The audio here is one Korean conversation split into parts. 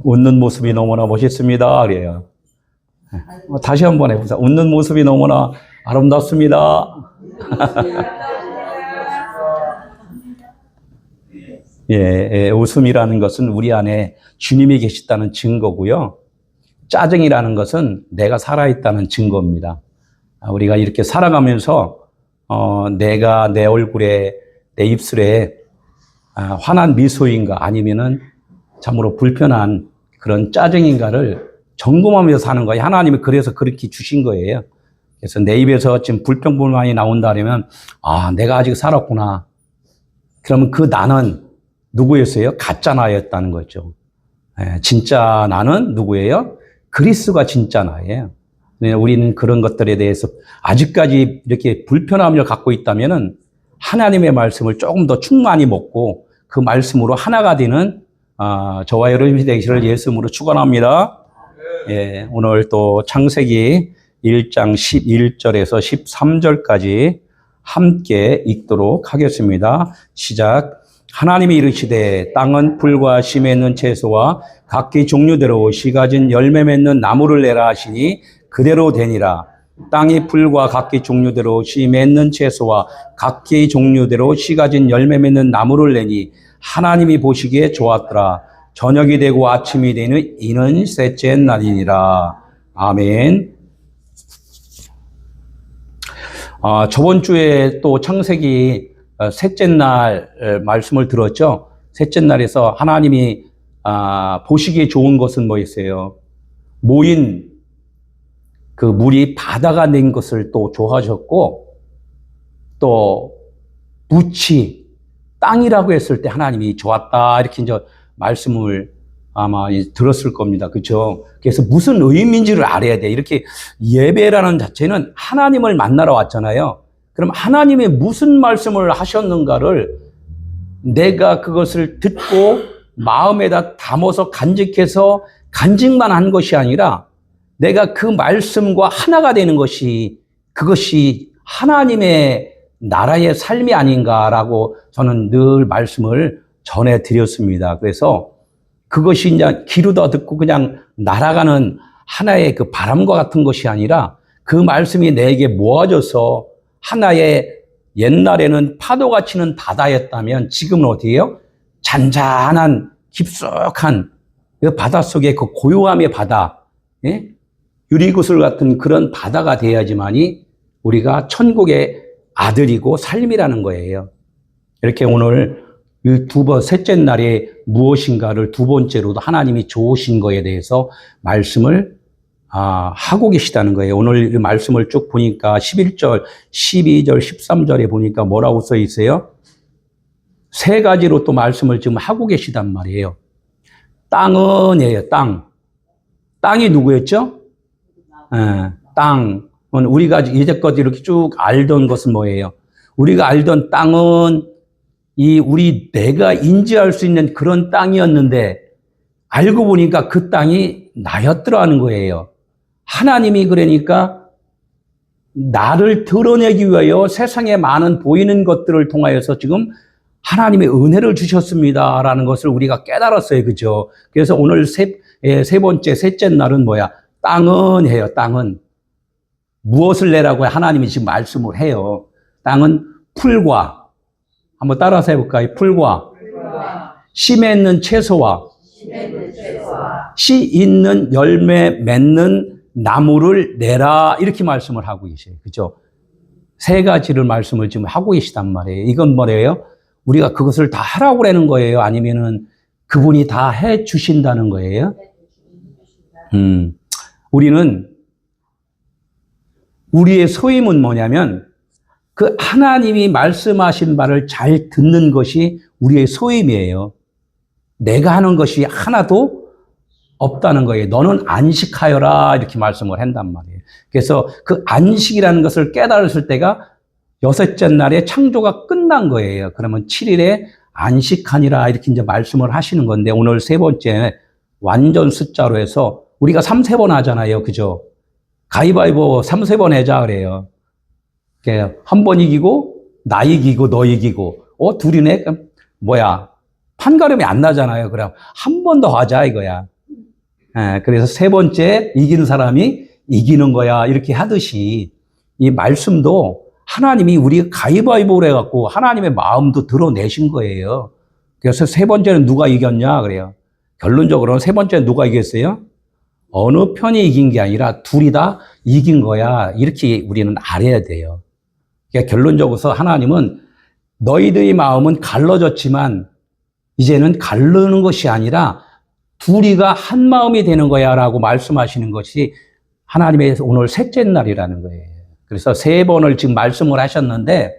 웃는 모습이 너무나 멋있습니다. 그래요. 다시 한번 해보자. 웃는 모습이 너무나 아름답습니다. 웃음이라는 것은 우리 안에 주님이 계시다는 증거고요. 짜증이라는 것은 내가 살아있다는 증거입니다. 우리가 이렇게 살아가면서 내가 내 얼굴에, 내 입술에 환한 미소인가 아니면은 참으로 불편한 그런 짜증인가를 점검하면서 사는 거예요. 하나님이 그래서 그렇게 주신 거예요. 그래서 내 입에서 지금 불평불만이 나온다면 내가 아직 살았구나. 그러면 그 나는 누구였어요? 가짜 나였다는 거죠. 진짜 나는 누구예요? 그리스도가 진짜 나예요. 우리는 그런 것들에 대해서 아직까지 이렇게 불편함을 갖고 있다면은 하나님의 말씀을 조금 더 충만히 먹고 그 말씀으로 하나가 되는 저와 여러분이 되기를 예수님으로 축원합니다. 오늘 또 창세기 1장 11절에서 13절까지 함께 읽도록 하겠습니다. 시작. 하나님이 이르시되 땅은 풀과 씨 맺는 채소와 각기 종류대로 씨 가진 열매 맺는 나무를 내라 하시니 그대로 되니라. 땅이 풀과 각기 종류대로 씨 맺는 채소와 각기 종류대로 씨 가진 열매 맺는 나무를 내니 하나님이 보시기에 좋았더라. 저녁이 되고 아침이 되는 이는 셋째 날이니라. 아멘. 저번 주에 또 창세기 셋째 날 말씀을 들었죠. 셋째 날에서 하나님이 보시기에 좋은 것은 뭐였어요? 모인 그 물이 바다가 낸 것을 또 좋아하셨고, 또 무치 땅이라고 했을 때 하나님이 좋았다 이렇게 이제 말씀을 아마 들었을 겁니다. 그렇죠? 그래서 무슨 의미인지를 알아야 돼. 이렇게 예배라는 자체는 하나님을 만나러 왔잖아요. 그럼 하나님이 무슨 말씀을 하셨는가를 내가 그것을 듣고 마음에다 담아서 간직해서 간직만 한 것이 아니라 내가 그 말씀과 하나가 되는 것이 그것이 하나님의 나라의 삶이 아닌가라고 저는 늘 말씀을 전해드렸습니다. 그래서 그것이 이제 기루다 듣고 그냥 날아가는 하나의 그 바람과 같은 것이 아니라 그 말씀이 내게 모아져서 하나의 옛날에는 파도가 치는 바다였다면 지금은 어디예요? 잔잔한 깊숙한 그 바닷속의 그 고요함의 바다, 유리구슬 같은 그런 바다가 돼야지만이 우리가 천국의 아들이고 삶이라는 거예요. 이렇게 오늘 셋째 날에 무엇인가를 두 번째로도 하나님이 좋으신 거에 대해서 말씀을 하고 계시다는 거예요. 오늘 이 말씀을 쭉 보니까 11절, 12절, 13절에 보니까 뭐라고 써 있어요? 세 가지로 또 말씀을 지금 하고 계시단 말이에요. 땅은이에요, 땅. 땅이 누구였죠? 땅은 우리가 이제껏 이렇게 쭉 알던 것은 뭐예요? 우리가 알던 땅은 우리 내가 인지할 수 있는 그런 땅이었는데 알고 보니까 그 땅이 나였더라는 거예요. 하나님이 그러니까 나를 드러내기 위하여 세상에 많은 보이는 것들을 통하여서 지금 하나님의 은혜를 주셨습니다라는 것을 우리가 깨달았어요. 그죠? 그래서 오늘 세 번째, 셋째 날은 뭐야? 땅은 해요. 땅은. 무엇을 내라고 하나님이 지금 말씀을 해요. 땅은 풀과 한번 따라서 해볼까요? 풀과 씨 맺는 채소와 씨 있는 열매 맺는 나무를 내라 이렇게 말씀을 하고 계세요. 그죠? 세 가지를 말씀을 지금 하고 계시단 말이에요. 이건 뭐래요? 우리가 그것을 다 하라고 그러는 거예요? 아니면은 그분이 다 해 주신다는 거예요? 우리는 우리의 소임은 뭐냐면 그 하나님이 말씀하신 바를 잘 듣는 것이 우리의 소임이에요. 내가 하는 것이 하나도 없다는 거예요. 너는 안식하여라 이렇게 말씀을 한단 말이에요. 그래서 그 안식이라는 것을 깨달았을 때가 여섯째 날에 창조가 끝난 거예요. 그러면 7일에 안식하니라 이렇게 이제 말씀을 하시는 건데 오늘 세 번째 완전 숫자로 해서 우리가 3-3번 하잖아요. 그죠? 가위바위보 3-3번 하자 그래요. 한 번 이기고 나 이기고 너 이기고 둘이네? 뭐야? 판가름이 안 나잖아요. 그럼 한 번 더 하자 이거야. 그래서 세 번째 이기는 사람이 이기는 거야. 이렇게 하듯이 이 말씀도 하나님이 우리 가위바위보를 해갖고 하나님의 마음도 드러내신 거예요. 그래서 세 번째는 누가 이겼냐 그래요. 결론적으로는 세 번째는 누가 이겼어요? 어느 편이 이긴 게 아니라 둘이 다 이긴 거야. 이렇게 우리는 알아야 돼요. 그러니까 결론적으로 하나님은 너희들의 마음은 갈라졌지만 이제는 가르는 것이 아니라 둘이가 한 마음이 되는 거야 라고 말씀하시는 것이 하나님의 오늘 셋째 날이라는 거예요. 그래서 세 번을 지금 말씀을 하셨는데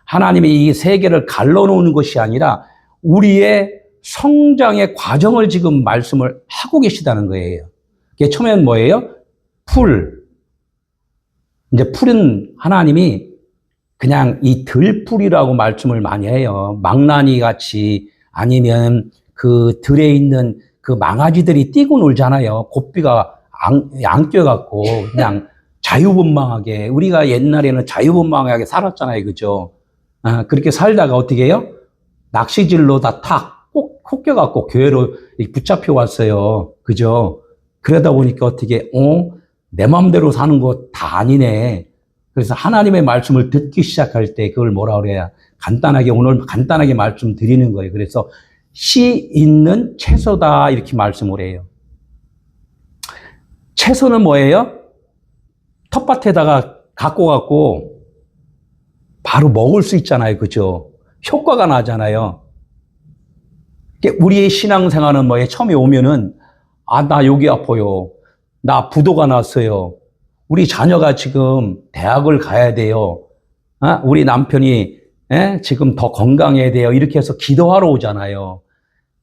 하나님이 이 세계를 갈라놓는 것이 아니라 우리의 성장의 과정을 지금 말씀을 하고 계시다는 거예요. 그게 처음엔 뭐예요? 풀. 이제 풀은 하나님이 그냥 이 들풀이라고 말씀을 많이 해요. 망나니 같이 아니면 그 들에 있는 그 망아지들이 뛰고 놀잖아요. 고삐가 안 껴갖고 그냥 자유분방하게 우리가 옛날에는 자유분방하게 살았잖아요. 그죠? 그렇게 살다가 어떻게 해요? 낚시질로 다 탁 콕 껴갖고 교회로 붙잡혀 왔어요. 그죠? 그러다 보니까 어떻게 내 마음대로 사는 거 다 아니네. 그래서 하나님의 말씀을 듣기 시작할 때 그걸 뭐라 그래야 간단하게 오늘 간단하게 말씀드리는 거예요. 그래서 씨 있는 채소다 이렇게 말씀을 해요. 채소는 뭐예요? 텃밭에다가 갖고 갖고 바로 먹을 수 있잖아요. 그죠? 효과가 나잖아요. 우리의 신앙생활은 뭐예요? 처음에 오면은 나 여기 아파요. 나 부도가 났어요. 우리 자녀가 지금 대학을 가야 돼요. 우리 남편이 지금 더 건강해야 돼요. 이렇게 해서 기도하러 오잖아요.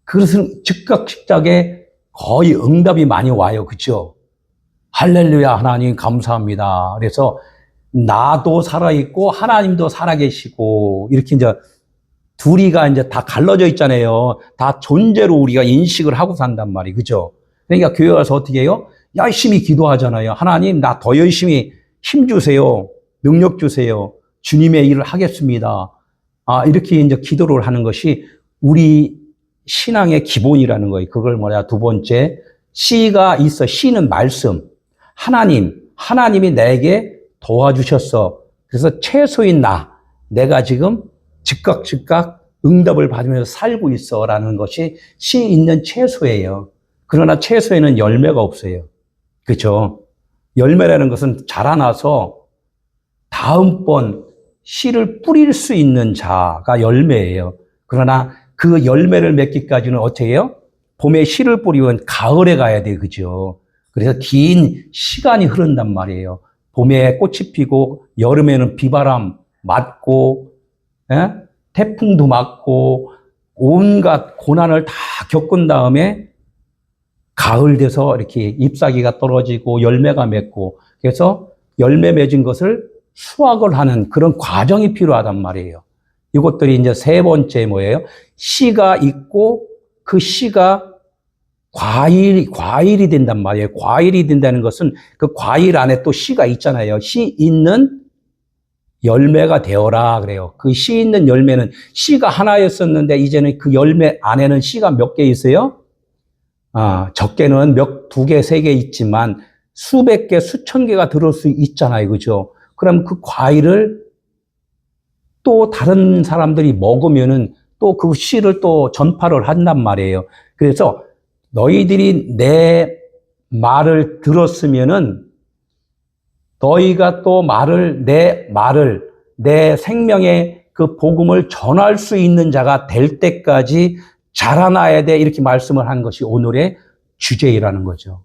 그것은 즉각즉각에 거의 응답이 많이 와요. 그렇죠? 할렐루야 하나님 감사합니다. 그래서 나도 살아있고 하나님도 살아계시고 이렇게 이제 둘이가 이제 다 갈라져 있잖아요. 다 존재로 우리가 인식을 하고 산단 말이에요. 그죠? 그러니까 교회 와서 어떻게 해요? 열심히 기도하잖아요. 하나님, 나 더 열심히 힘 주세요. 능력 주세요. 주님의 일을 하겠습니다. 이렇게 이제 기도를 하는 것이 우리 신앙의 기본이라는 거예요. 그걸 뭐냐? 두 번째, 씨가 있어. 씨는 말씀. 하나님이 내게 도와주셨어. 그래서 채소인 내가 지금 즉각 응답을 받으면서 살고 있어 라는 것이 씨 있는 채소예요. 그러나 채소에는 열매가 없어요. 그렇죠? 열매라는 것은 자라나서 다음번 씨를 뿌릴 수 있는 자가 열매예요. 그러나 그 열매를 맺기까지는 어떻게 해요? 봄에 씨를 뿌리면 가을에 가야 돼요. 그죠? 그래서 긴 시간이 흐른단 말이에요. 봄에 꽃이 피고 여름에는 비바람 맞고 태풍도 맞고 온갖 고난을 다 겪은 다음에 가을 돼서 이렇게 잎사귀가 떨어지고 열매가 맺고 그래서 열매 맺은 것을 수확을 하는 그런 과정이 필요하단 말이에요. 이것들이 이제 세 번째 뭐예요? 씨가 있고 그 씨가 과일이 된단 말이에요. 과일이 된다는 것은 그 과일 안에 또 씨가 있잖아요. 씨 있는 열매가 되어라 그래요. 그 씨 있는 열매는 씨가 하나였었는데 이제는 그 열매 안에는 씨가 몇 개 있어요? 적게는 두 개, 세 개 있지만 수백 개, 수천 개가 들을 수 있잖아요. 그죠? 그럼 그 과일을 또 다른 사람들이 먹으면은 또 그 씨를 또 전파를 한단 말이에요. 그래서 너희들이 내 말을 들었으면은 너희가 또 내 생명의 그 복음을 전할 수 있는 자가 될 때까지 자라나야 돼. 이렇게 말씀을 한 것이 오늘의 주제라는 거죠.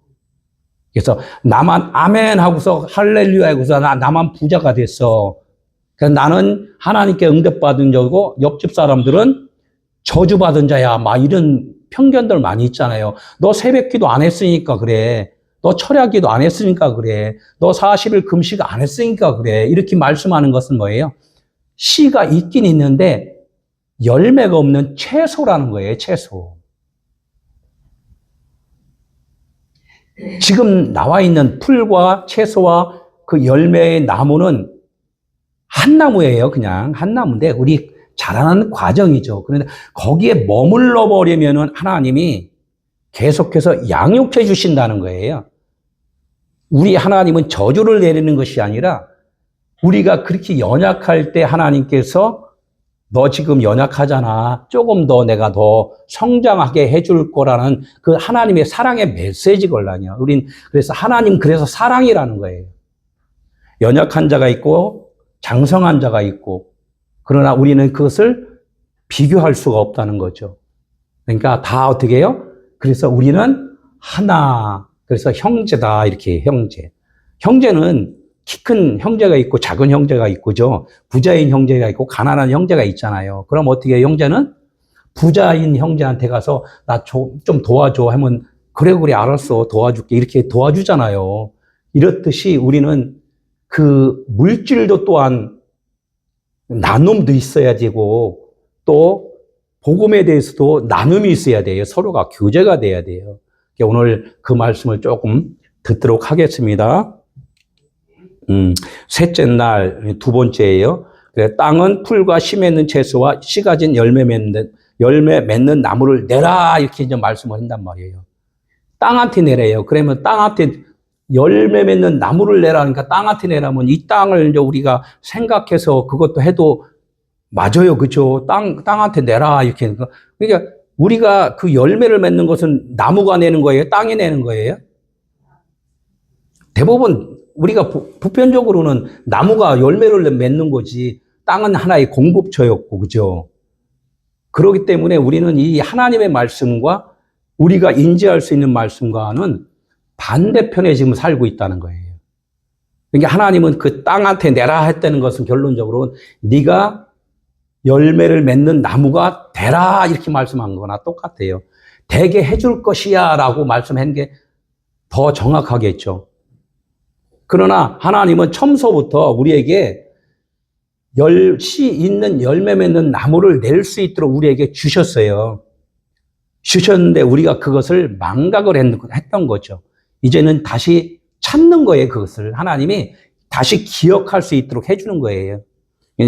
그래서 나만 아멘 하고서 할렐루야 하고서 나만 부자가 됐어. 그래서 나는 하나님께 응답받은 자고 옆집 사람들은 저주받은 자야. 막 이런 편견들 많이 있잖아요. 너 새벽기도 안 했으니까 그래. 너 철야기도 안 했으니까 그래. 너 40일 금식 안 했으니까 그래. 이렇게 말씀하는 것은 뭐예요? 씨가 있긴 있는데 열매가 없는 채소라는 거예요. 채소. 지금 나와 있는 풀과 채소와 그 열매의 나무는 한 나무예요. 그냥 한 나무인데 우리 자라는 과정이죠. 그런데 거기에 머물러 버리면은 하나님이 계속해서 양육해 주신다는 거예요. 우리 하나님은 저주를 내리는 것이 아니라 우리가 그렇게 연약할 때 하나님께서 너 지금 연약하잖아. 조금 더 내가 더 성장하게 해줄 거라는 그 하나님의 사랑의 메시지걸라냐. 우린 그래서 하나님 그래서 사랑이라는 거예요. 연약한 자가 있고 장성한 자가 있고 그러나 우리는 그것을 비교할 수가 없다는 거죠. 그러니까 다 어떻게 해요? 그래서 우리는 하나. 그래서 형제다 이렇게 형제. 형제는 키 큰 형제가 있고 작은 형제가 있고죠. 부자인 형제가 있고 가난한 형제가 있잖아요. 그럼 어떻게 해요? 형제는 부자인 형제한테 가서 나 좀 도와줘 하면 그래 알았어 도와줄게 이렇게 도와주잖아요. 이렇듯이 우리는 그 물질도 또한 나눔도 있어야 되고 또 복음에 대해서도 나눔이 있어야 돼요. 서로가 교제가 돼야 돼요. 오늘 그 말씀을 조금 듣도록 하겠습니다. 셋째 날 두 번째예요. 땅은 풀과 씨 맺는 채소와 씨 가진 열매 맺는 나무를 내라 이렇게 이제 말씀을 한단 말이에요. 땅한테 내래요. 그러면 땅한테 열매 맺는 나무를 내라니까 땅한테 내라면 이 땅을 이제 우리가 생각해서 그것도 해도 맞아요. 그죠? 땅한테 내라 이렇게. 그러니까 우리가 그 열매를 맺는 것은 나무가 내는 거예요? 땅이 내는 거예요? 대부분 우리가 보편적으로는 나무가 열매를 맺는 거지 땅은 하나의 공급처였고 그죠? 그렇기 때문에 우리는 이 하나님의 말씀과 우리가 인지할 수 있는 말씀과는 반대편에 지금 살고 있다는 거예요. 그러니까 하나님은 그 땅한테 내라 했다는 것은 결론적으로 네가 열매를 맺는 나무가 되라 이렇게 말씀한 거나 똑같아요. 되게 해줄 것이야 라고 말씀한 게 더 정확하겠죠. 그러나 하나님은 처음서부터 우리에게 씨 있는 열매 맺는 나무를 낼 수 있도록 우리에게 주셨어요. 주셨는데 우리가 그것을 망각을 했던 거죠. 이제는 다시 찾는 거예요. 그것을 하나님이 다시 기억할 수 있도록 해주는 거예요.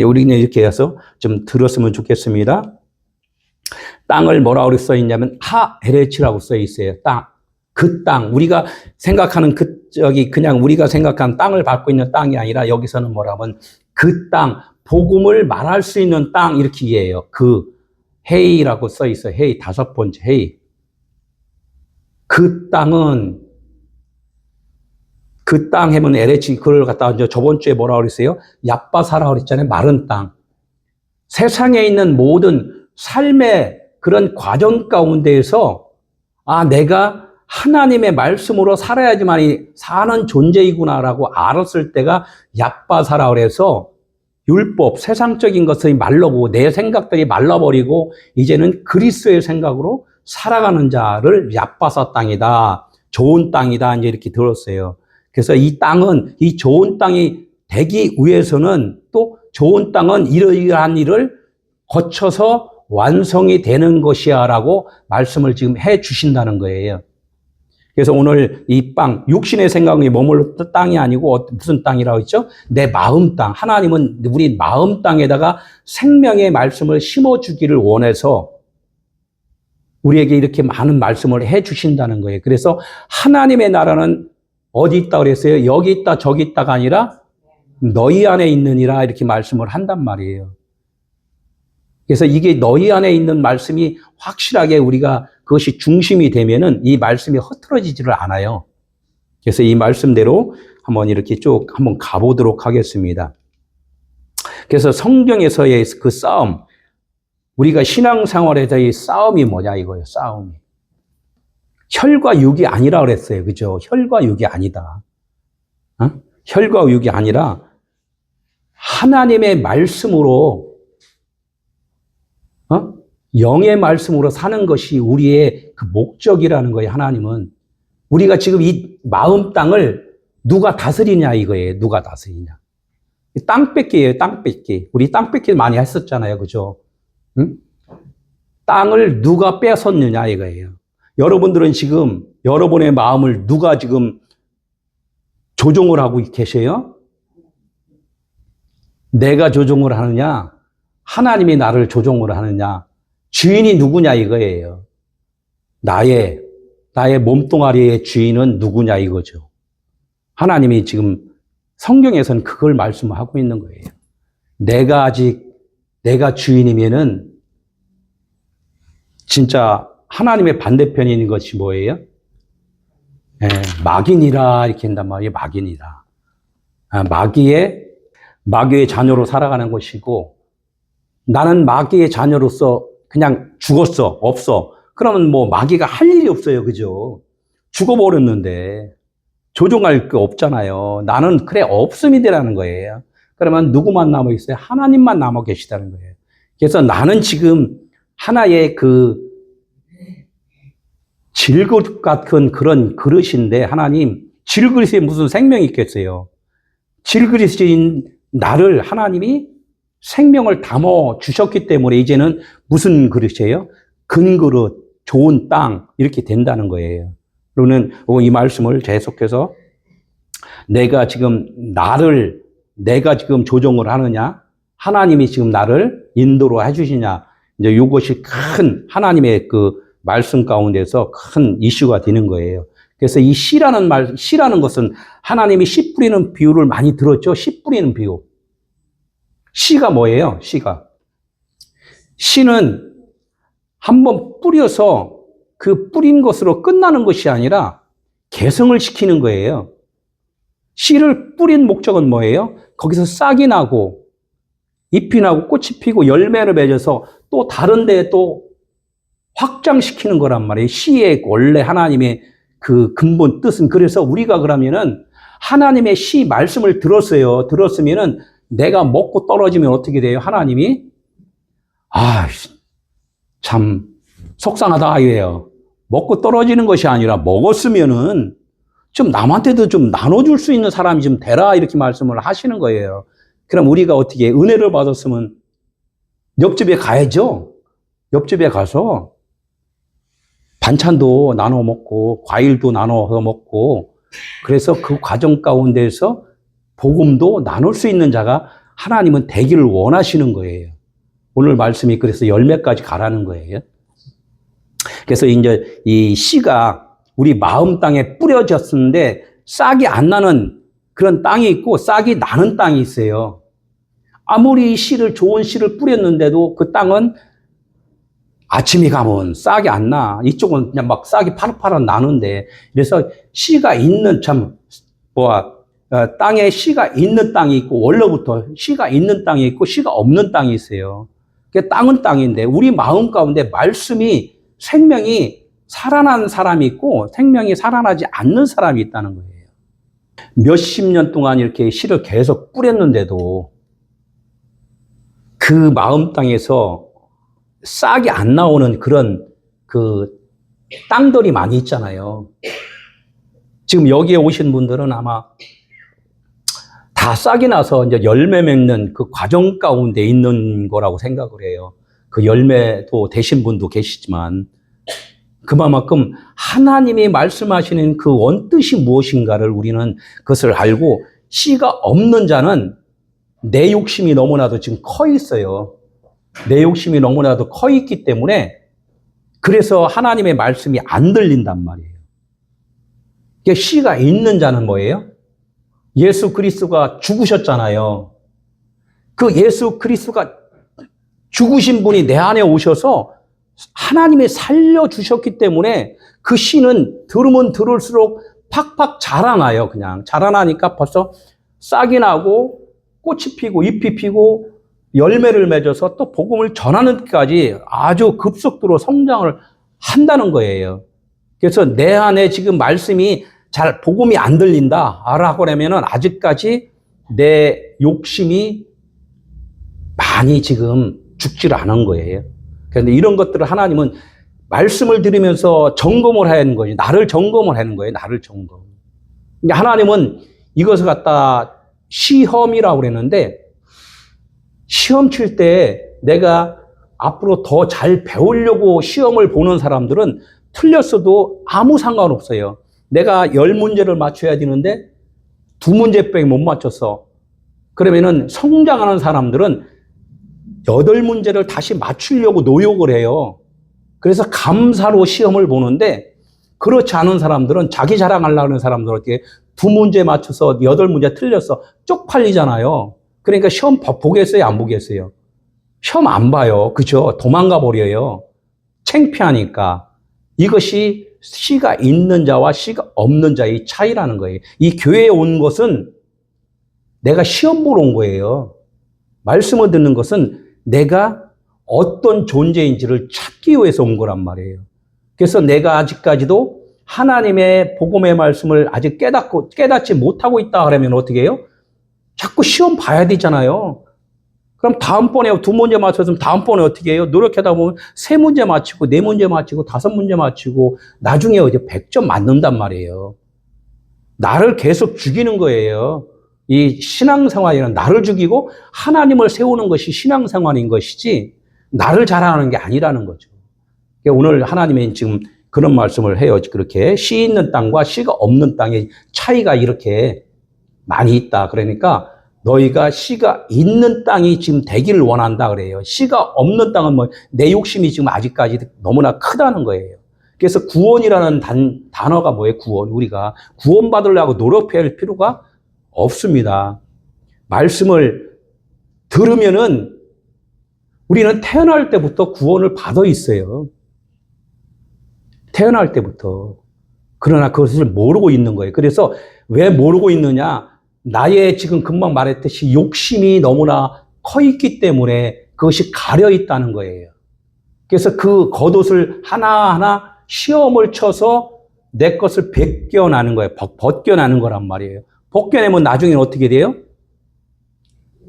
우리는 이렇게 해서 좀 들었으면 좋겠습니다. 땅을 뭐라고 써 있냐면 하에레치라고 써 있어요. 그 땅, 우리가 생각하는 그냥 우리가 생각하는 땅을 받고 있는 땅이 아니라 여기서는 뭐라면 그 땅, 복음을 말할 수 있는 땅 이렇게 이해해요. 그 헤이라고 써 있어요. 헤이 다섯 번째 헤이. 그 땅은 그 땅 하면 에레치 그걸 갖다가 이제 저번 주에 뭐라고 그랬어요? 얍바사라고 그랬잖아요. 마른 땅. 세상에 있는 모든 삶의 그런 과정 가운데에서 내가 하나님의 말씀으로 살아야지만 사는 존재이구나라고 알았을 때가 얍바사라 그래서 율법, 세상적인 것이 말라보고 내 생각들이 말라버리고 이제는 그리스도의 생각으로 살아가는 자를 얍바사 땅이다. 좋은 땅이다. 이제 이렇게 들었어요. 그래서 이 땅은 이 좋은 땅이 되기 위해서는 또 좋은 땅은 이러이러한 일을 거쳐서 완성이 되는 것이야 라고 말씀을 지금 해 주신다는 거예요. 그래서 오늘 이 육신의 생각이 머물렀던 땅이 아니고 무슨 땅이라고 했죠? 내 마음 땅. 하나님은 우리 마음 땅에다가 생명의 말씀을 심어주기를 원해서 우리에게 이렇게 많은 말씀을 해 주신다는 거예요. 그래서 하나님의 나라는 어디 있다 그랬어요? 여기 있다 저기 있다가 아니라 너희 안에 있느니라 이렇게 말씀을 한단 말이에요. 그래서 이게 너희 안에 있는 말씀이 확실하게 우리가 그것이 중심이 되면은 이 말씀이 흐트러지지를 않아요. 그래서 이 말씀대로 한번 이렇게 쭉 한번 가보도록 하겠습니다. 그래서 성경에서의 그 싸움, 우리가 신앙생활에서의 싸움이 뭐냐 이거예요. 싸움이. 혈과 육이 아니라 그랬어요. 그죠? 혈과 육이 아니다. 혈과 육이 아니라 하나님의 말씀으로 영의 말씀으로 사는 것이 우리의 그 목적이라는 거예요. 하나님은 우리가 지금 이 마음 땅을 누가 다스리냐 이거예요. 누가 다스리냐. 땅 뺏기예요. 땅 뺏기. 우리 땅 뺏기 많이 했었잖아요. 그죠? 응? 땅을 누가 뺏었느냐 이거예요. 여러분들은 지금 여러분의 마음을 누가 지금 조종을 하고 계세요? 내가 조종을 하느냐? 하나님이 나를 조종을 하느냐? 주인이 누구냐 이거예요. 나의 몸뚱아리의 주인은 누구냐 이거죠. 하나님이 지금 성경에서는 그걸 말씀하고 있는 거예요. 내가 주인이면은 진짜 하나님의 반대편인 것이 뭐예요? 마귀니라 이렇게 한단 말이에요. 마귀니라. 마귀의 자녀로 살아가는 것이고, 나는 마귀의 자녀로서 그냥 죽었어, 없어. 그러면 뭐 마귀가 할 일이 없어요. 그죠? 죽어버렸는데 조종할 게 없잖아요. 나는 그래 없음이 되라는 거예요. 그러면 누구만 남아 있어요? 하나님만 남아 계시다는 거예요. 그래서 나는 지금 하나의 그 질그릇 같은 그런 그릇인데, 하나님, 질그릇에 무슨 생명이 있겠어요? 질그릇인 나를 하나님이 생명을 담아 주셨기 때문에 이제는 무슨 그릇이에요? 근그릇, 좋은 땅, 이렇게 된다는 거예요. 그러면 이 말씀을 계속해서 내가 지금 조종을 하느냐? 하나님이 지금 나를 인도로 해주시냐? 이제 이것이 큰 하나님의 그 말씀 가운데서 큰 이슈가 되는 거예요. 그래서 이 씨라는 것은 하나님이 씨 뿌리는 비유를 많이 들었죠? 씨 뿌리는 비유. 씨가 뭐예요? 씨는 한번 뿌려서 그 뿌린 것으로 끝나는 것이 아니라 개성을 시키는 거예요. 씨를 뿌린 목적은 뭐예요? 거기서 싹이 나고 잎이 나고 꽃이 피고 열매를 맺어서 또 다른 데에 또 확장시키는 거란 말이에요. 씨의 원래 하나님의 그 근본 뜻은. 그래서 우리가 그러면은 하나님의 씨 말씀을 들었어요. 들었으면은 내가 먹고 떨어지면 어떻게 돼요? 하나님이 참 속상하다 이래요. 먹고 떨어지는 것이 아니라 먹었으면은 좀 남한테도 좀 나눠줄 수 있는 사람이 좀 되라 이렇게 말씀을 하시는 거예요. 그럼 우리가 어떻게 은혜를 받았으면 옆집에 가야죠. 옆집에 가서 반찬도 나눠 먹고 과일도 나눠서 먹고, 그래서 그 과정 가운데서 복음도 나눌 수 있는 자가 하나님은 되기를 원하시는 거예요. 오늘 말씀이 그래서 열매까지 가라는 거예요. 그래서 이제 이 씨가 우리 마음 땅에 뿌려졌는데 싹이 안 나는 그런 땅이 있고 싹이 나는 땅이 있어요. 아무리 좋은 씨를 뿌렸는데도 그 땅은 아침이 가면 싹이 안 나. 이쪽은 그냥 막 싹이 파릇파릇 나는데, 그래서 씨가 있는 땅에 씨가 있는 땅이 있고, 원래부터 씨가 있는 땅이 있고 씨가 없는 땅이 있어요. 땅은 땅인데 우리 마음 가운데 말씀이, 생명이 살아난 사람이 있고 생명이 살아나지 않는 사람이 있다는 거예요. 몇십 년 동안 이렇게 씨를 계속 뿌렸는데도 그 마음 땅에서 싹이 안 나오는 그런 그 땅들이 많이 있잖아요. 지금 여기에 오신 분들은 아마 다 싹이 나서 이제 열매 맺는 그 과정 가운데 있는 거라고 생각을 해요. 그 열매도 되신 분도 계시지만, 그만큼 하나님이 말씀하시는 그 원뜻이 무엇인가를 우리는 그것을 알고, 씨가 없는 자는 내 욕심이 너무나도 지금 커 있어요. 내 욕심이 너무나도 커 있기 때문에 그래서 하나님의 말씀이 안 들린단 말이에요. 씨가 있는 자는 뭐예요? 예수 그리스도가 죽으셨잖아요. 그 예수 그리스도가 죽으신 분이 내 안에 오셔서 하나님이 살려주셨기 때문에 그 씨는 들으면 들을수록 팍팍 자라나요. 그냥 자라나니까 벌써 싹이 나고 꽃이 피고 잎이 피고 열매를 맺어서 또 복음을 전하는 데까지 아주 급속도로 성장을 한다는 거예요. 그래서 내 안에 지금 말씀이 잘 복음이 안 들린다 라고 하면은 아직까지 내 욕심이 많이 지금 죽지를 않은 거예요. 그런데 이런 것들을 하나님은 말씀을 들으면서 점검을 하는 거지. 나를 점검을 하는 거예요. 나를 점검. 하나님은 이것을 갖다 시험이라고 그랬는데, 시험 칠 때 내가 앞으로 더 잘 배우려고 시험을 보는 사람들은 틀렸어도 아무 상관없어요. 내가 10문제를 맞춰야 되는데 2문제밖에 못 맞췄어. 그러면은 성장하는 사람들은 8문제를 다시 맞추려고 노력을 해요. 그래서 감사로 시험을 보는데 그렇지 않은 사람들은 자기 자랑하려고 하는 사람들은 어떻게 2문제 맞춰서 8문제 틀렸어. 쪽팔리잖아요. 그러니까 시험 보겠어요? 안 보겠어요? 시험 안 봐요. 그죠? 도망가 버려요. 창피하니까. 이것이 씨가 있는 자와 씨가 없는 자의 차이라는 거예요. 이 교회에 온 것은 내가 시험 보러 온 거예요. 말씀을 듣는 것은 내가 어떤 존재인지를 찾기 위해서 온 거란 말이에요. 그래서 내가 아직까지도 하나님의 복음의 말씀을 아직 깨닫지 못하고 있다 그러면 어떻게 해요? 자꾸 시험 봐야 되잖아요. 그럼 다음번에 2문제 맞췄으면 다음번에 어떻게 해요? 노력하다 보면 3문제 맞히고 4문제 맞히고 5문제 맞히고 나중에 어제 100점 맞는단 말이에요. 나를 계속 죽이는 거예요. 이 신앙생활이란 나를 죽이고 하나님을 세우는 것이 신앙생활인 것이지 나를 자랑하는 게 아니라는 거죠. 오늘 하나님이 지금 그런 말씀을 해요. 그렇게 씨 있는 땅과 씨가 없는 땅의 차이가 이렇게 많이 있다. 그러니까 너희가 씨가 있는 땅이 지금 되기를 원한다 그래요. 씨가 없는 땅은 뭐 내 욕심이 지금 아직까지 너무나 크다는 거예요. 그래서 구원이라는 단어가 뭐예요? 구원. 우리가 구원받으려고 노력할 필요가 없습니다. 말씀을 들으면은 우리는 태어날 때부터 구원을 받아 있어요. 태어날 때부터. 그러나 그것을 모르고 있는 거예요. 그래서 왜 모르고 있느냐? 나의 지금 금방 말했듯이 욕심이 너무나 커 있기 때문에 그것이 가려 있다는 거예요. 그래서 그 겉옷을 하나하나 시험을 쳐서 내 것을 벗겨나는 거예요. 벗겨나는 거란 말이에요. 벗겨내면 나중에 어떻게 돼요?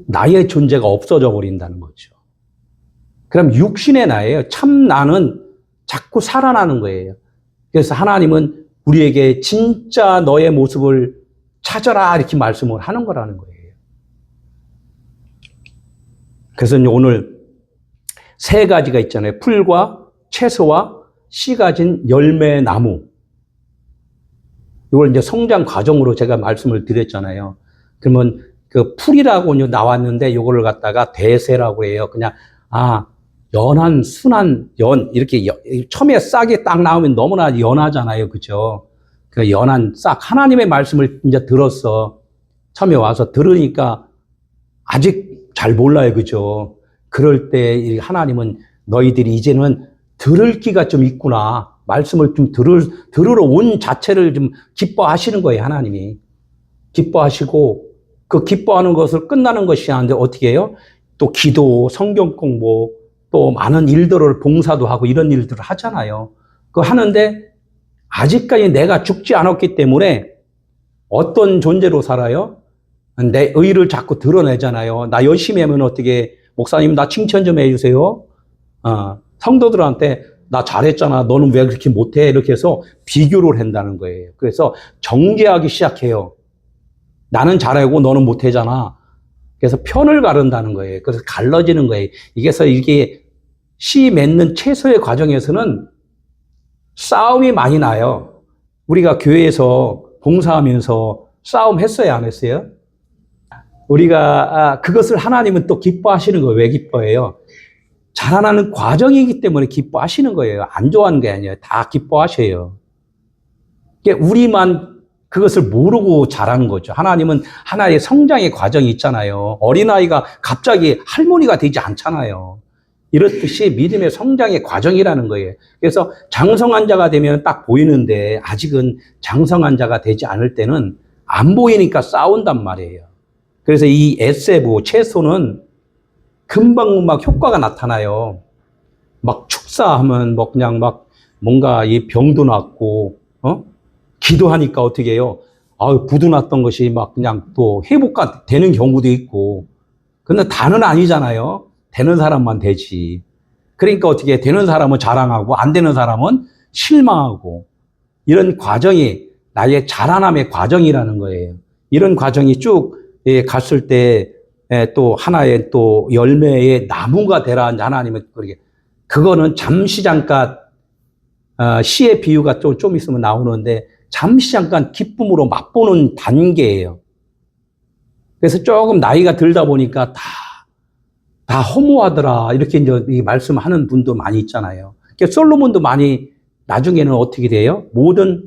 나의 존재가 없어져 버린다는 거죠. 그럼 육신의 나예요. 참 나는 자꾸 살아나는 거예요. 그래서 하나님은 우리에게 진짜 너의 모습을 찾아라 이렇게 말씀을 하는 거라는 거예요. 그래서 오늘 3가지가 있잖아요. 풀과 채소와 씨 가진 열매 나무. 이걸 이제 성장 과정으로 제가 말씀을 드렸잖아요. 그러면 그 풀이라고 나왔는데 이거를 갖다가 대세라고 해요. 그냥 연한 순한 연 이렇게 처음에 싹이 딱 나오면 너무나 연하잖아요. 그죠? 그 연한 싹 하나님의 말씀을 이제 들었어. 처음에 와서 들으니까 아직 잘 몰라요. 그죠? 그럴 때 하나님은 너희들이 이제는 들을 기가 좀 있구나. 말씀을 좀 들으러 온 자체를 좀 기뻐하시는 거예요. 하나님이. 기뻐하시고 그 기뻐하는 것을 끝나는 것이 아닌데 어떻게 해요? 또 기도, 성경 공부, 또 많은 일들을 봉사도 하고 이런 일들을 하잖아요. 그거 하는데 아직까지 내가 죽지 않았기 때문에 어떤 존재로 살아요? 내 의를 자꾸 드러내잖아요. 나 열심히 하면 어떻게, 목사님 나 칭찬 좀 해주세요. 성도들한테 나 잘했잖아. 너는 왜 그렇게 못해? 이렇게 해서 비교를 한다는 거예요. 그래서 정죄하기 시작해요. 나는 잘하고 너는 못하잖아. 그래서 편을 가른다는 거예요. 그래서 갈라지는 거예요. 그래서 이게 씨 맺는 채소의 과정에서는 싸움이 많이 나요. 우리가 교회에서 봉사하면서 싸움 했어요, 안 했어요? 우리가 그것을 하나님은 또 기뻐하시는 거예요. 왜 기뻐해요? 자라나는 과정이기 때문에 기뻐하시는 거예요. 안 좋아하는 게 아니에요. 다 기뻐하셔요. 우리만 그것을 모르고 자란 거죠. 하나님은 하나의 성장의 과정이 있잖아요. 어린아이가 갑자기 할머니가 되지 않잖아요. 이렇듯이 믿음의 성장의 과정이라는 거예요. 그래서 장성한 자가 되면 딱 보이는데 아직은 장성한 자가 되지 않을 때는 안 보이니까 싸운단 말이에요. 그래서 이 에세부, 채소는 금방 막 효과가 나타나요. 막 축사하면 뭐 그냥 막 뭔가 이 병도 낫고, 기도하니까 어떻게 해요? 부도 났던 것이 막 그냥 또 회복가 되는 경우도 있고. 근데 다는 아니잖아요. 되는 사람만 되지. 그러니까 어떻게 되는 사람은 자랑하고 안 되는 사람은 실망하고 이런 과정이 나의 자라남의 과정이라는 거예요. 이런 과정이 쭉 갔을 때 또 하나의 또 열매의 나무가 되라 하나님은 그렇게 그거는 잠시 잠깐 씨의 비유가 좀 있으면 나오는데 잠시 잠깐 기쁨으로 맛보는 단계예요. 그래서 조금 나이가 들다 보니까 다 다 허무하더라. 이렇게 이제 이 말씀하는 분도 많이 있잖아요. 그러니까 솔로몬도 많이 나중에는 어떻게 돼요? 모든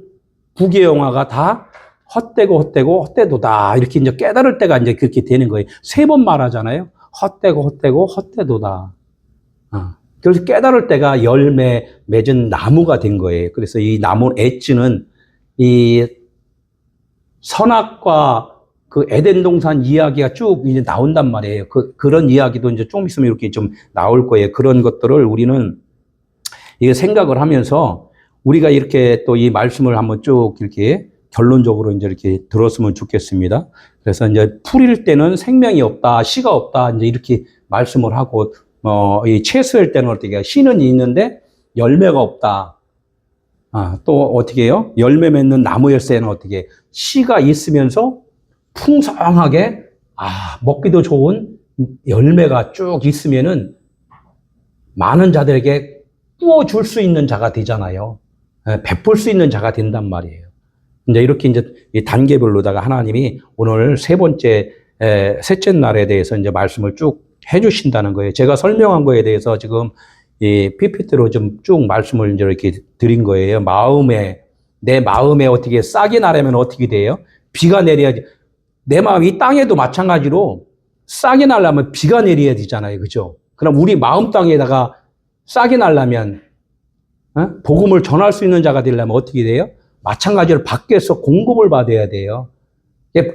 부귀 영화가 다 헛되도다. 이렇게 이제 깨달을 때가 이제 그렇게 되는 거예요. 3번 말하잖아요. 헛되도다. 그래서 깨달을 때가 열매 맺은 나무가 된 거예요. 그래서 이 나무 엣지는 이 선악과 그 에덴 동산 이야기가 쭉 이제 나온단 말이에요. 그런 이야기도 이제 좀 있으면 이렇게 좀 나올 거예요. 그런 것들을 우리는 이게 생각을 하면서 우리가 이렇게 또 이 말씀을 한번 쭉 이렇게 결론적으로 이제 이렇게 들었으면 좋겠습니다. 그래서 이제 풀일 때는 생명이 없다, 씨가 없다, 이제 이렇게 말씀을 하고, 이 채소일 때는 어떻게, 씨는 있는데 열매가 없다. 또 어떻게 해요? 열매 맺는 나무일새는 어떻게, 씨가 있으면서 풍성하게, 먹기도 좋은 열매가 쭉 있으면은 많은 자들에게 부어줄 수 있는 자가 되잖아요. 베풀 수 있는 자가 된단 말이에요. 이제 이렇게 이제 이 단계별로다가 하나님이 오늘 셋째 날에 대해서 이제 말씀을 쭉 해주신다는 거예요. 제가 설명한 거에 대해서 지금 이 PPT로 좀 쭉 말씀을 이제 이렇게 드린 거예요. 내 마음에 어떻게 싹이 나려면 어떻게 돼요? 비가 내려야지. 내 마음, 이 땅에도 마찬가지로 싹이 나려면 비가 내려야 되잖아요. 그죠? 그럼 우리 마음 땅에다가 싹이 나려면, 복음을 전할 수 있는 자가 되려면 어떻게 돼요? 마찬가지로 밖에서 공급을 받아야 돼요.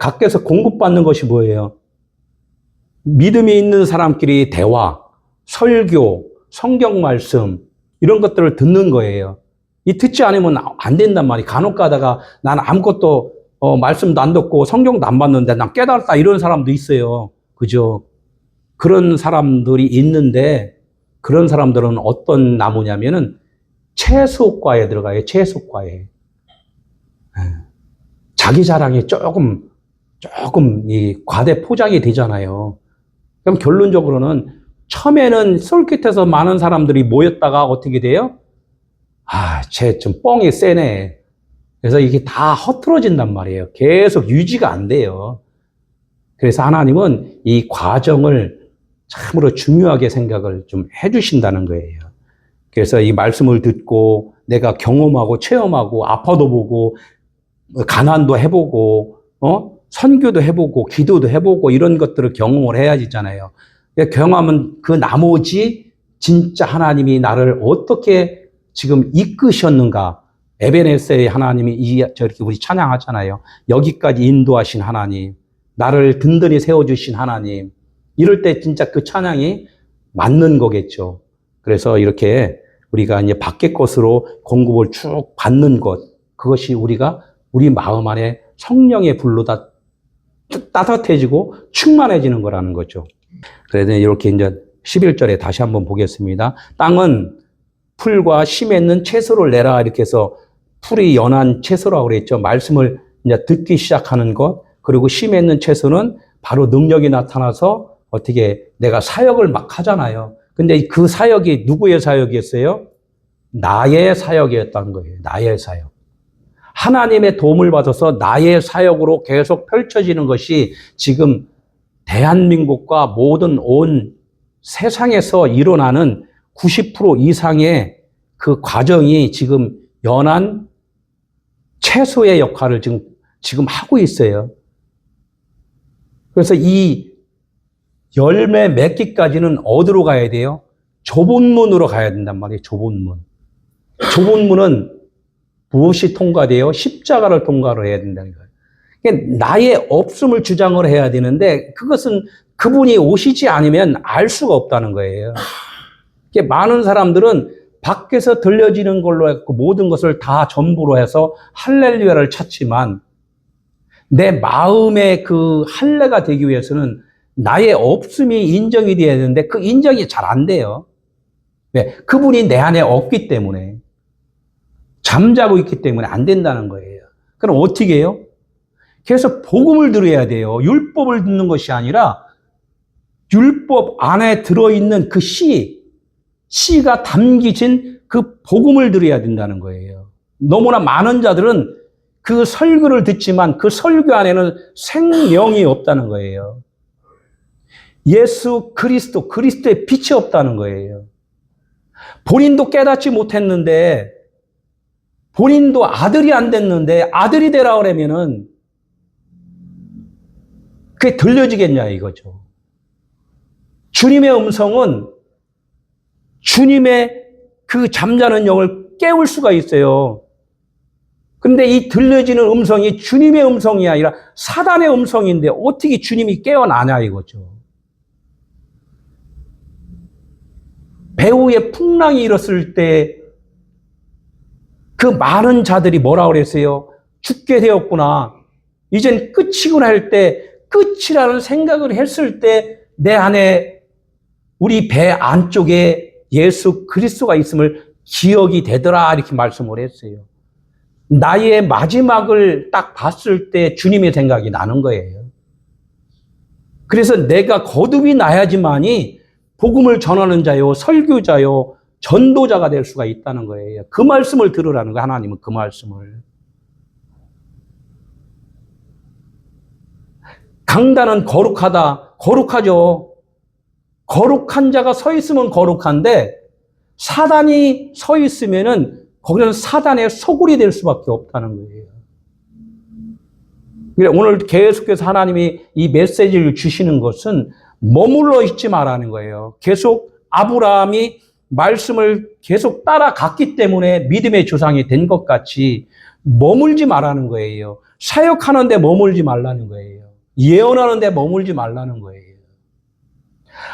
밖에서 공급받는 것이 뭐예요? 믿음이 있는 사람끼리 대화, 설교, 성경 말씀, 이런 것들을 듣는 거예요. 이 듣지 않으면 안 된단 말이에요. 간혹 가다가 난 아무것도 말씀도 안 듣고 성경도 안 봤는데 난 깨달았다, 이런 사람도 있어요. 그죠? 그런 사람들이 있는데, 그런 사람들은 어떤 나무냐면은 채소과에 들어가요. 채소과에. 자기 자랑이 조금 이 과대 포장이 되잖아요. 그럼 결론적으로는 처음에는 솔깃해서 많은 사람들이 모였다가 어떻게 돼요? 쟤 좀 뻥이 세네. 그래서 이게 다 허트러진단 말이에요. 계속 유지가 안 돼요. 그래서 하나님은 이 과정을 참으로 중요하게 생각을 좀 해주신다는 거예요. 그래서 이 말씀을 듣고 내가 경험하고 체험하고 아파도 보고 가난도 해보고 선교도 해보고 기도도 해보고 이런 것들을 경험을 해야지잖아요. 경험하면 그 나머지 진짜 하나님이 나를 어떻게 지금 이끄셨는가. 에베네셀의 하나님이 저렇게 우리 찬양하잖아요. 여기까지 인도하신 하나님, 나를 든든히 세워주신 하나님. 이럴 때 진짜 그 찬양이 맞는 거겠죠. 그래서 이렇게 우리가 이제 밖의 것으로 공급을 쭉 받는 것, 그것이 우리 마음 안에 성령의 불로 다 따뜻해지고 충만해지는 거라는 거죠. 그래서 이렇게 이제 11절에 다시 한번 보겠습니다. 땅은 풀과 씨 맺는 채소를 내라, 이렇게 해서 풀이 연한 채소라고 그랬죠. 말씀을 이제 듣기 시작하는 것, 그리고 씨 맺는 채소는 바로 능력이 나타나서 어떻게 내가 사역을 막 하잖아요. 근데 그 사역이 누구의 사역이었어요? 나의 사역이었다는 거예요. 나의 사역. 하나님의 도움을 받아서 나의 사역으로 계속 펼쳐지는 것이 지금 대한민국과 모든 온 세상에서 일어나는 90% 이상의 그 과정이 지금 연한 채소의 역할을 지금 하고 있어요. 그래서 이 열매 맺기까지는 어디로 가야 돼요? 좁은 문으로 가야 된단 말이에요. 좁은 문. 좁은 문은 무엇이 통과돼요? 십자가를 통과를 해야 된다는 거예요. 그러니까 나의 없음을 주장을 해야 되는데 그것은 그분이 오시지 않으면 알 수가 없다는 거예요. 그러니까 많은 사람들은 밖에서 들려지는 걸로 해서 모든 것을 다 전부로 해서 할렐루야를 찾지만 내 마음의 그 할례가 되기 위해서는 나의 없음이 인정이 돼야 되는데 그 인정이 잘 안 돼요. 왜? 그분이 내 안에 없기 때문에, 잠자고 있기 때문에 안 된다는 거예요. 그럼 어떻게 해요? 그래서 복음을 들어야 돼요. 율법을 듣는 것이 아니라 율법 안에 들어있는 그 씨가 담기진 그 복음을 들어야 된다는 거예요. 너무나 많은 자들은 그 설교를 듣지만 그 설교 안에는 생명이 없다는 거예요. 예수 그리스도, 그리스도의 빛이 없다는 거예요. 본인도 깨닫지 못했는데, 본인도 아들이 안 됐는데 아들이 되라 그러면은 그게 들려지겠냐 이거죠. 주님의 음성은 주님의 그 잠자는 영을 깨울 수가 있어요. 근데 이 들려지는 음성이 주님의 음성이 아니라 사단의 음성인데 어떻게 주님이 깨어나냐 이거죠. 배후에 풍랑이 일었을 때 그 많은 자들이 뭐라 그랬어요? 죽게 되었구나. 이젠 끝이구나 할 때, 끝이라는 생각을 했을 때 내 안에 우리 배 안쪽에 예수 그리스도가 있음을 기억이 되더라 이렇게 말씀을 했어요. 나의 마지막을 딱 봤을 때 주님의 생각이 나는 거예요. 그래서 내가 거듭이 나야지만이 복음을 전하는 자요, 설교자요, 전도자가 될 수가 있다는 거예요. 그 말씀을 들으라는 거예요. 하나님은 그 말씀을. 강단은 거룩하다. 거룩하죠. 거룩한 자가 서 있으면 거룩한데 사단이 서 있으면은 거기는 사단의 소굴이 될 수밖에 없다는 거예요. 오늘 계속해서 하나님이 이 메시지를 주시는 것은 머물러 있지 말라는 거예요. 계속 아브라함이 말씀을 계속 따라갔기 때문에 믿음의 조상이 된 것 같이 머물지 말라는 거예요. 사역하는데 머물지 말라는 거예요. 예언하는데 머물지 말라는 거예요.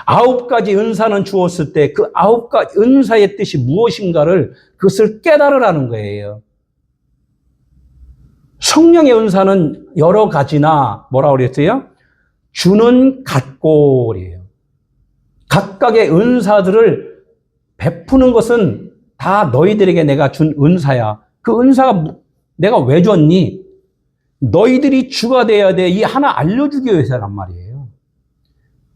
9가지 은사는 주었을 때 그 9가지 은사의 뜻이 무엇인가를 그것을 깨달으라는 거예요. 성령의 은사는 여러 가지나 뭐라고 그랬어요? 주는 같고 그래요. 각각의 은사들을 베푸는 것은 다 너희들에게 내가 준 은사야. 그 은사가 내가 왜 줬니? 너희들이 주가 돼야 돼. 이 하나 알려주기 위해서란 말이에요.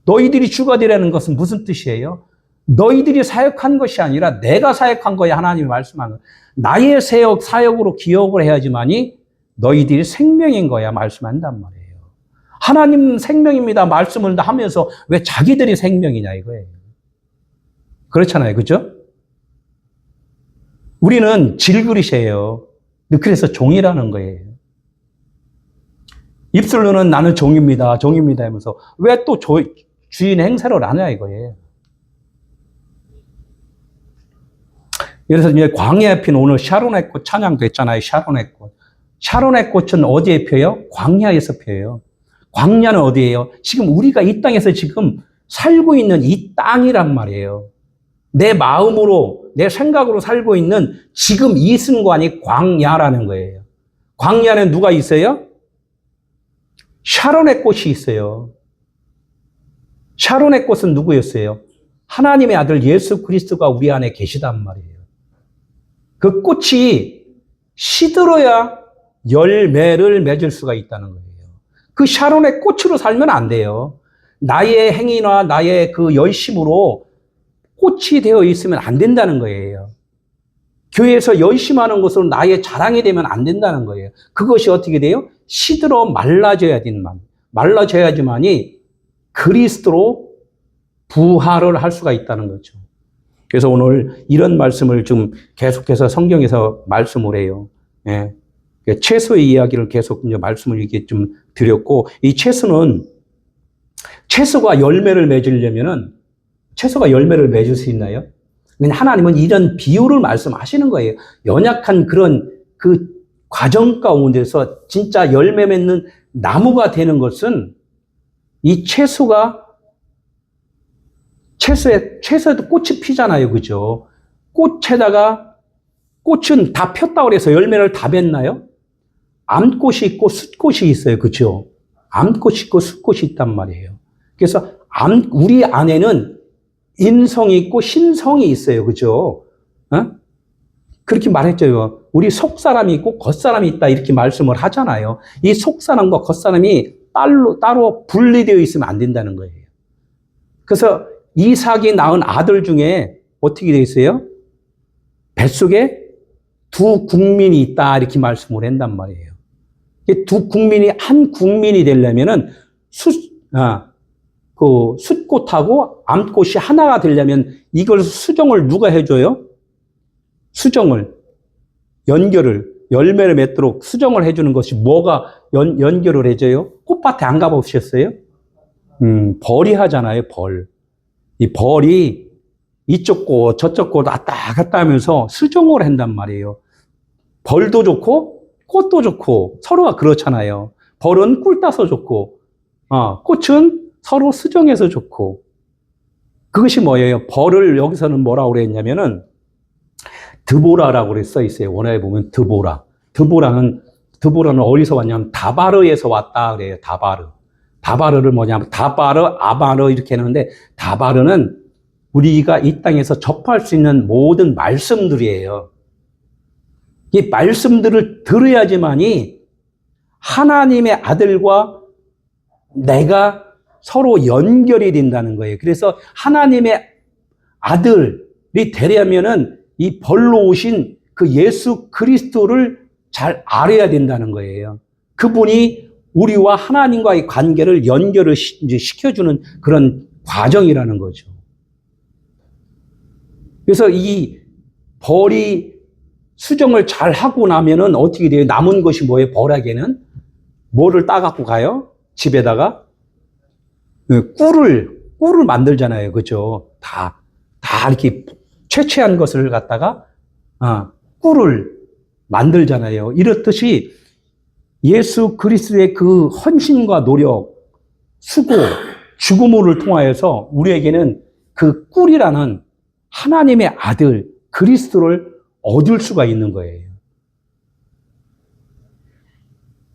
너희들이 주가 되라는 것은 무슨 뜻이에요? 너희들이 사역한 것이 아니라 내가 사역한 거야. 하나님이 말씀하는 거예요. 나의 사역으로 기억을 해야지만이 너희들이 생명인 거야. 말씀한단 말이에요. 하나님 생명입니다. 말씀을 하면서 왜 자기들이 생명이냐 이거예요. 그렇잖아요. 그죠? 우리는 질그릇이에요. 그래서 종이라는 거예요. 입술로는 나는 종입니다. 종입니다 하면서 왜 또 주인 행세를 안 하냐 이거예요. 그래서 이제 광야에 핀 오늘 샤론의 꽃 찬양도 했잖아요. 샤론의 꽃. 샤론의 꽃은 어디에 펴요? 광야에서 펴요. 광야는 어디예요? 지금 우리가 이 땅에서 지금 살고 있는 이 땅이란 말이에요. 내 마음으로, 내 생각으로 살고 있는 지금 이 순간이 광야라는 거예요. 광야는 누가 있어요? 샤론의 꽃이 있어요. 샤론의 꽃은 누구였어요? 하나님의 아들 예수 그리스도가 우리 안에 계시단 말이에요. 그 꽃이 시들어야 열매를 맺을 수가 있다는 거예요. 그 샤론의 꽃으로 살면 안 돼요. 나의 행위나 나의 그 열심으로 꽃이 되어 있으면 안 된다는 거예요. 교회에서 열심하는 것으로 나의 자랑이 되면 안 된다는 거예요. 그것이 어떻게 돼요? 시들어 말라져야지만이 그리스도로 부활을 할 수가 있다는 거죠. 그래서 오늘 이런 말씀을 좀 계속해서 성경에서 말씀을 해요. 예. 채소의 이야기를 계속 이제 말씀을 이렇게 좀 드렸고, 이 채소가 열매를 맺으려면은 채소가 열매를 맺을 수 있나요? 하나님은 이런 비유를 말씀하시는 거예요. 연약한 그런 그 과정 가운데서 진짜 열매 맺는 나무가 되는 것은 이 채소에도 꽃이 피잖아요. 그죠? 꽃은 다 폈다고 해서 열매를 다 맺나요? 암꽃이 있고 숫꽃이 있어요. 그죠? 암꽃이 있고 숫꽃이 있단 말이에요. 그래서 우리 안에는 인성이 있고 신성이 있어요. 그죠? 그렇게 말했죠. 우리 속사람이 있고 겉사람이 있다 이렇게 말씀을 하잖아요. 이 속사람과 겉사람이 따로 분리되어 있으면 안 된다는 거예요. 그래서 이삭이 낳은 아들 중에 어떻게 되어 있어요? 뱃속에 두 국민이 있다 이렇게 말씀을 한단 말이에요. 두 국민이 한 국민이 되려면은 그 숫꽃하고 암꽃이 하나가 되려면 이걸 수정을 누가 해줘요? 수정을, 연결을, 열매를 맺도록 수정을 해주는 것이 뭐가 연결을 해줘요? 꽃밭에 안 가보셨어요? 벌이 하잖아요, 벌. 이 벌이 이쪽 꽃, 저쪽 꽃 왔다 갔다 하면서 수정을 한단 말이에요. 벌도 좋고, 꽃도 좋고, 서로가 그렇잖아요. 벌은 꿀 따서 좋고, 꽃은 서로 수정해서 좋고. 그것이 뭐예요? 벌을 여기서는 뭐라고 그랬냐면은, 드보라라고 그래 써 있어요. 원어에 보면 드보라. 드보라는 어디서 왔냐면 다바르에서 왔다 그래요. 다바르. 다바르를 뭐냐면 다바르, 아바르 이렇게 하는데 다바르는 우리가 이 땅에서 접할 수 있는 모든 말씀들이에요. 이 말씀들을 들어야지만이 하나님의 아들과 내가 서로 연결이 된다는 거예요. 그래서 하나님의 아들이 되려면은 이 벌로 오신 그 예수 그리스도를 잘 알아야 된다는 거예요. 그분이 우리와 하나님과의 관계를 연결을 시켜주는 그런 과정이라는 거죠. 그래서 이 벌이 수정을 잘 하고 나면은 어떻게 돼요? 남은 것이 뭐예요? 벌에게는 뭐를 따갖고 가요? 집에다가 꿀을 만들잖아요. 그죠? 다 이렇게 채취한 것을 갖다가 꿀을 만들잖아요. 이렇듯이 예수 그리스도의 그 헌신과 노력, 수고, 죽음을 통하여서 우리에게는 그 꿀이라는 하나님의 아들 그리스도를 얻을 수가 있는 거예요.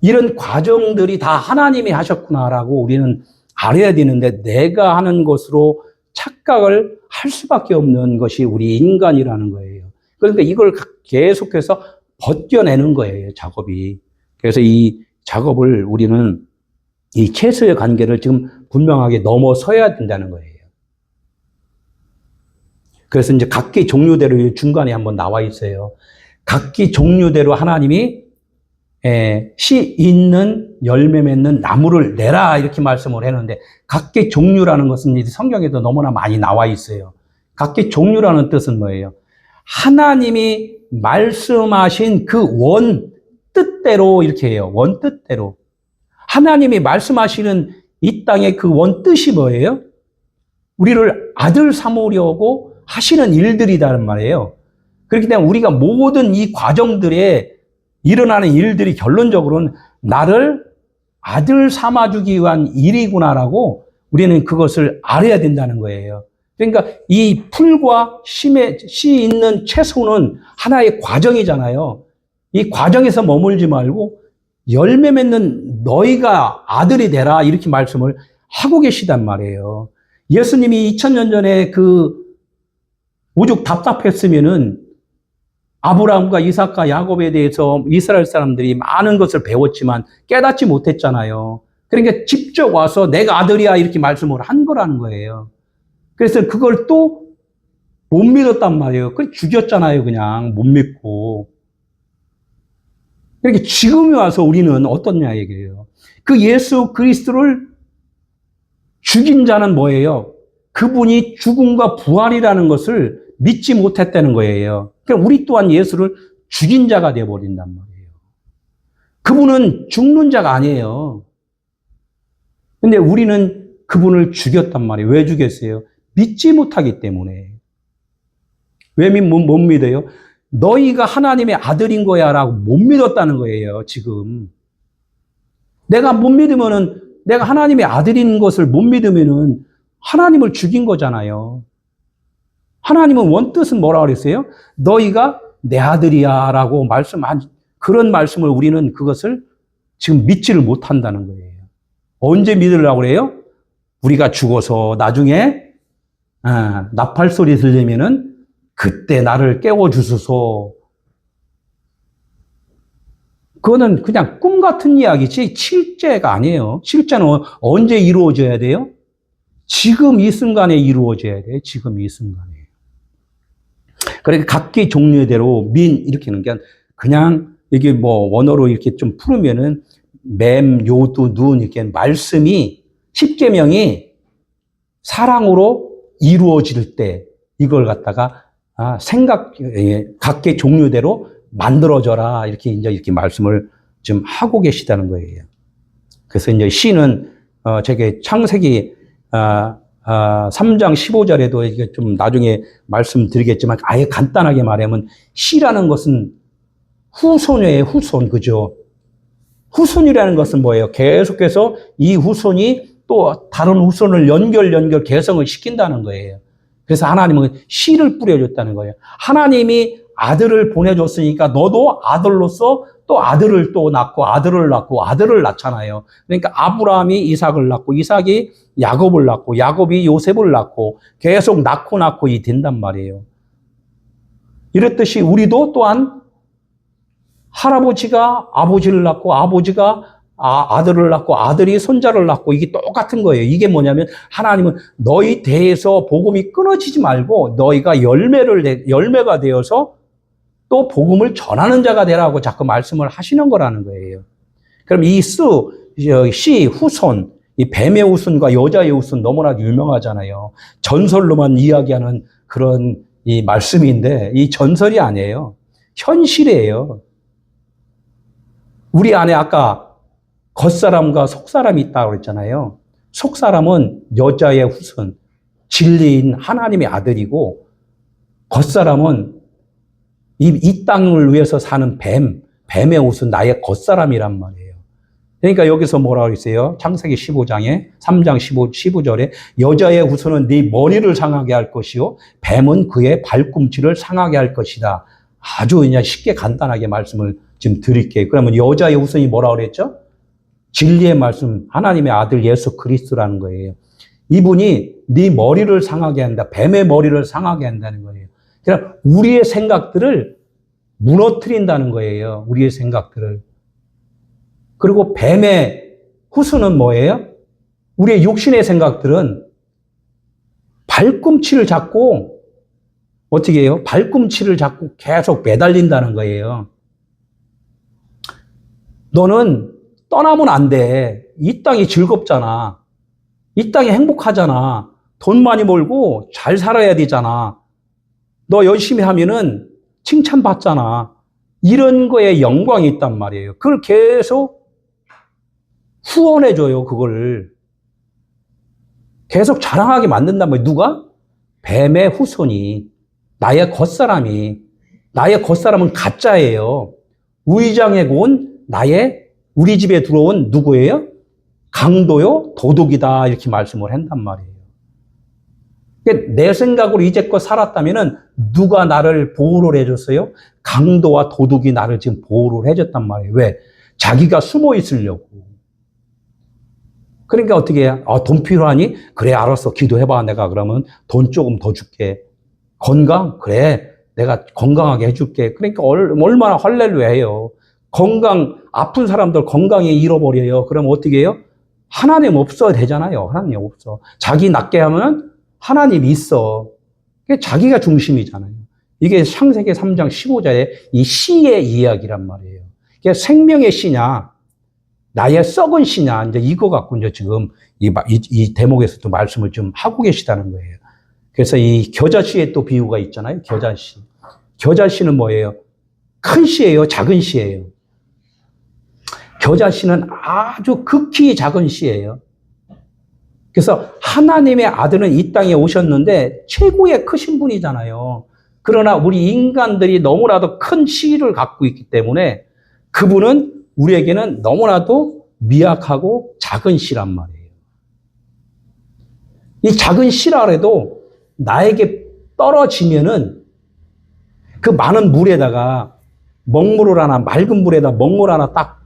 이런 과정들이 다 하나님이 하셨구나라고 우리는 알아야 되는데 내가 하는 것으로 착각을 할 수밖에 없는 것이 우리 인간이라는 거예요. 그러니까 이걸 계속해서 벗겨내는 거예요, 작업이. 그래서 이 작업을 우리는 이 채소의 관계를 지금 분명하게 넘어서야 된다는 거예요. 그래서 이제 각기 종류대로 중간에 한번 나와 있어요. 각기 종류대로 하나님이 씨 있는 열매 맺는 나무를 내라 이렇게 말씀을 했는데 각기 종류라는 것은 성경에도 너무나 많이 나와 있어요. 각기 종류라는 뜻은 뭐예요? 하나님이 말씀하신 그 원 뜻대로 이렇게 해요. 원 뜻대로. 하나님이 말씀하시는 이 땅의 그 원 뜻이 뭐예요? 우리를 아들 삼으려고 하시는 일들이라는 말이에요. 그렇기 때문에 우리가 모든 이 과정들에 일어나는 일들이 결론적으로는 나를 아들 삼아주기 위한 일이구나라고 우리는 그것을 알아야 된다는 거예요. 그러니까 이 풀과 씨 있는 채소는 하나의 과정이잖아요. 이 과정에서 머물지 말고 열매 맺는 너희가 아들이 되라 이렇게 말씀을 하고 계시단 말이에요. 예수님이 2000년 전에 그 오죽 답답했으면은 아브라함과 이삭과 야곱에 대해서 이스라엘 사람들이 많은 것을 배웠지만 깨닫지 못했잖아요. 그러니까 직접 와서 내가 아들이야 이렇게 말씀을 한 거라는 거예요. 그래서 그걸 또 못 믿었단 말이에요. 그래서 죽였잖아요. 그냥 못 믿고. 그러니까 지금에 와서 우리는 어떻냐 얘기예요. 그 예수 그리스도를 죽인 자는 뭐예요? 그분이 죽음과 부활이라는 것을 믿지 못했다는 거예요. 그러니까 우리 또한 예수를 죽인 자가 되어버린단 말이에요. 그분은 죽는 자가 아니에요. 근데 우리는 그분을 죽였단 말이에요. 왜 죽였어요? 믿지 못하기 때문에. 왜 못 믿어요? 너희가 하나님의 아들인 거야 라고 못 믿었다는 거예요, 지금. 내가 못 믿으면은, 내가 하나님의 아들인 것을 못 믿으면은 하나님을 죽인 거잖아요. 하나님은 원뜻은 뭐라고 그랬어요? 너희가 내 아들이야 라고 말씀한, 그런 말씀을 우리는 그것을 지금 믿지를 못한다는 거예요. 언제 믿으려고 그래요? 우리가 죽어서 나중에 나팔 소리 들리면은 그때 나를 깨워주소서. 그거는 그냥 꿈 같은 이야기지 실제가 아니에요. 실제는 언제 이루어져야 돼요? 지금 이 순간에 이루어져야 돼요. 지금 이 순간에. 그러니까 각기 종류대로 이렇게 하는 게 그냥 이게 뭐 원어로 이렇게 좀 풀으면은 맴, 요두, 눈 이렇게 말씀이 십계명이 사랑으로 이루어질 때 이걸 갖다가 각계 종류대로 만들어져라 이렇게 이렇게 말씀을 좀 하고 계시다는 거예요. 그래서 이제 시는 제게 창세기 3장 15절에도 이게 좀 나중에 말씀드리겠지만 아예 간단하게 말하면 시라는 것은 후손이에요. 후손. 그죠? 후손이라는 것은 뭐예요? 계속해서 이 후손이 또 다른 후손을 연결 개성을 시킨다는 거예요. 그래서 하나님은 씨를 뿌려줬다는 거예요. 하나님이 아들을 보내줬으니까 너도 아들로서 또 아들을 또 낳고 아들을 낳고 아들을 낳잖아요. 그러니까 아브라함이 이삭을 낳고 이삭이 야곱을 낳고 야곱이 요셉을 낳고 계속 낳고 이 된단 말이에요. 이랬듯이 우리도 또한 할아버지가 아버지를 낳고 아버지가 아들을 낳고 아들이 손자를 낳고 이게 똑같은 거예요. 이게 뭐냐면 하나님은 너희 대에서 복음이 끊어지지 말고 너희가 열매가 되어서 또 복음을 전하는 자가 되라고 자꾸 말씀을 하시는 거라는 거예요. 그럼 이 시, 후손, 이 뱀의 후손과 여자의 후손 너무나 유명하잖아요. 전설로만 이야기하는 그런 이 말씀인데 이 전설이 아니에요. 현실이에요. 우리 안에 아까 겉사람과 속사람이 있다고 그랬잖아요. 속사람은 여자의 후손, 진리인 하나님의 아들이고 겉사람은 이 땅을 위해서 사는 뱀의 후손, 나의 겉사람이란 말이에요. 그러니까 여기서 뭐라고 그랬어요? 창세기 15장에 3장 15절에 여자의 후손은 네 머리를 상하게 할 것이요 뱀은 그의 발꿈치를 상하게 할 것이다. 아주 그냥 쉽게 간단하게 말씀을 지금 드릴게요. 그러면 여자의 후손이 뭐라고 그랬죠? 진리의 말씀, 하나님의 아들 예수 그리스도라는 거예요. 이분이 네 머리를 상하게 한다. 뱀의 머리를 상하게 한다는 거예요. 그러니까 우리의 생각들을 무너뜨린다는 거예요. 우리의 생각들을. 그리고 뱀의 후손은 뭐예요? 우리의 육신의 생각들은 발꿈치를 잡고 어떻게 해요? 발꿈치를 잡고 계속 매달린다는 거예요. 너는 떠나면 안 돼. 이 땅이 즐겁잖아. 이 땅이 행복하잖아. 돈 많이 벌고 잘 살아야 되잖아. 너 열심히 하면은 칭찬받잖아. 이런 거에 영광이 있단 말이에요. 그걸 계속 후원해줘요, 그걸. 계속 자랑하게 만든단 말이에요. 누가? 뱀의 후손이. 나의 겉사람이. 나의 겉사람은 가짜예요. 우의장에 온 우리 집에 들어온 누구예요? 강도요? 도둑이다. 이렇게 말씀을 한단 말이에요. 내 생각으로 이제껏 살았다면은 누가 나를 보호를 해줬어요? 강도와 도둑이 나를 지금 보호를 해줬단 말이에요. 왜? 자기가 숨어 있으려고. 그러니까 어떻게 해요? 돈 필요하니? 그래, 알았어. 기도해봐. 내가 그러면 돈 조금 더 줄게. 건강? 그래. 내가 건강하게 해줄게. 그러니까 얼마나 할렐루야 해요. 아픈 사람들 건강에 잃어버려요. 그럼 어떻게 해요? 하나님 없어야 되잖아요. 하나님 없어. 자기 낫게 하면 하나님이 있어. 자기가 중심이잖아요. 이게 창세기 3장 15절에 이 씨의 이야기란 말이에요. 이게 생명의 씨냐, 나의 썩은 씨냐, 이제 이거 갖고 이제 지금 이 대목에서도 말씀을 좀 하고 계시다는 거예요. 그래서 이 겨자씨의 또 비유가 있잖아요. 겨자씨. 겨자씨는 뭐예요? 큰 씨예요? 작은 씨예요? 겨자씨는 아주 극히 작은 씨예요. 그래서 하나님의 아들은 이 땅에 오셨는데 최고의 크신 분이잖아요. 그러나 우리 인간들이 너무나도 큰 씨를 갖고 있기 때문에 그분은 우리에게는 너무나도 미약하고 작은 씨란 말이에요. 이 작은 씨라 해도 나에게 떨어지면은 그 많은 물에다가 먹물을 하나, 맑은 물에다 먹물 하나 딱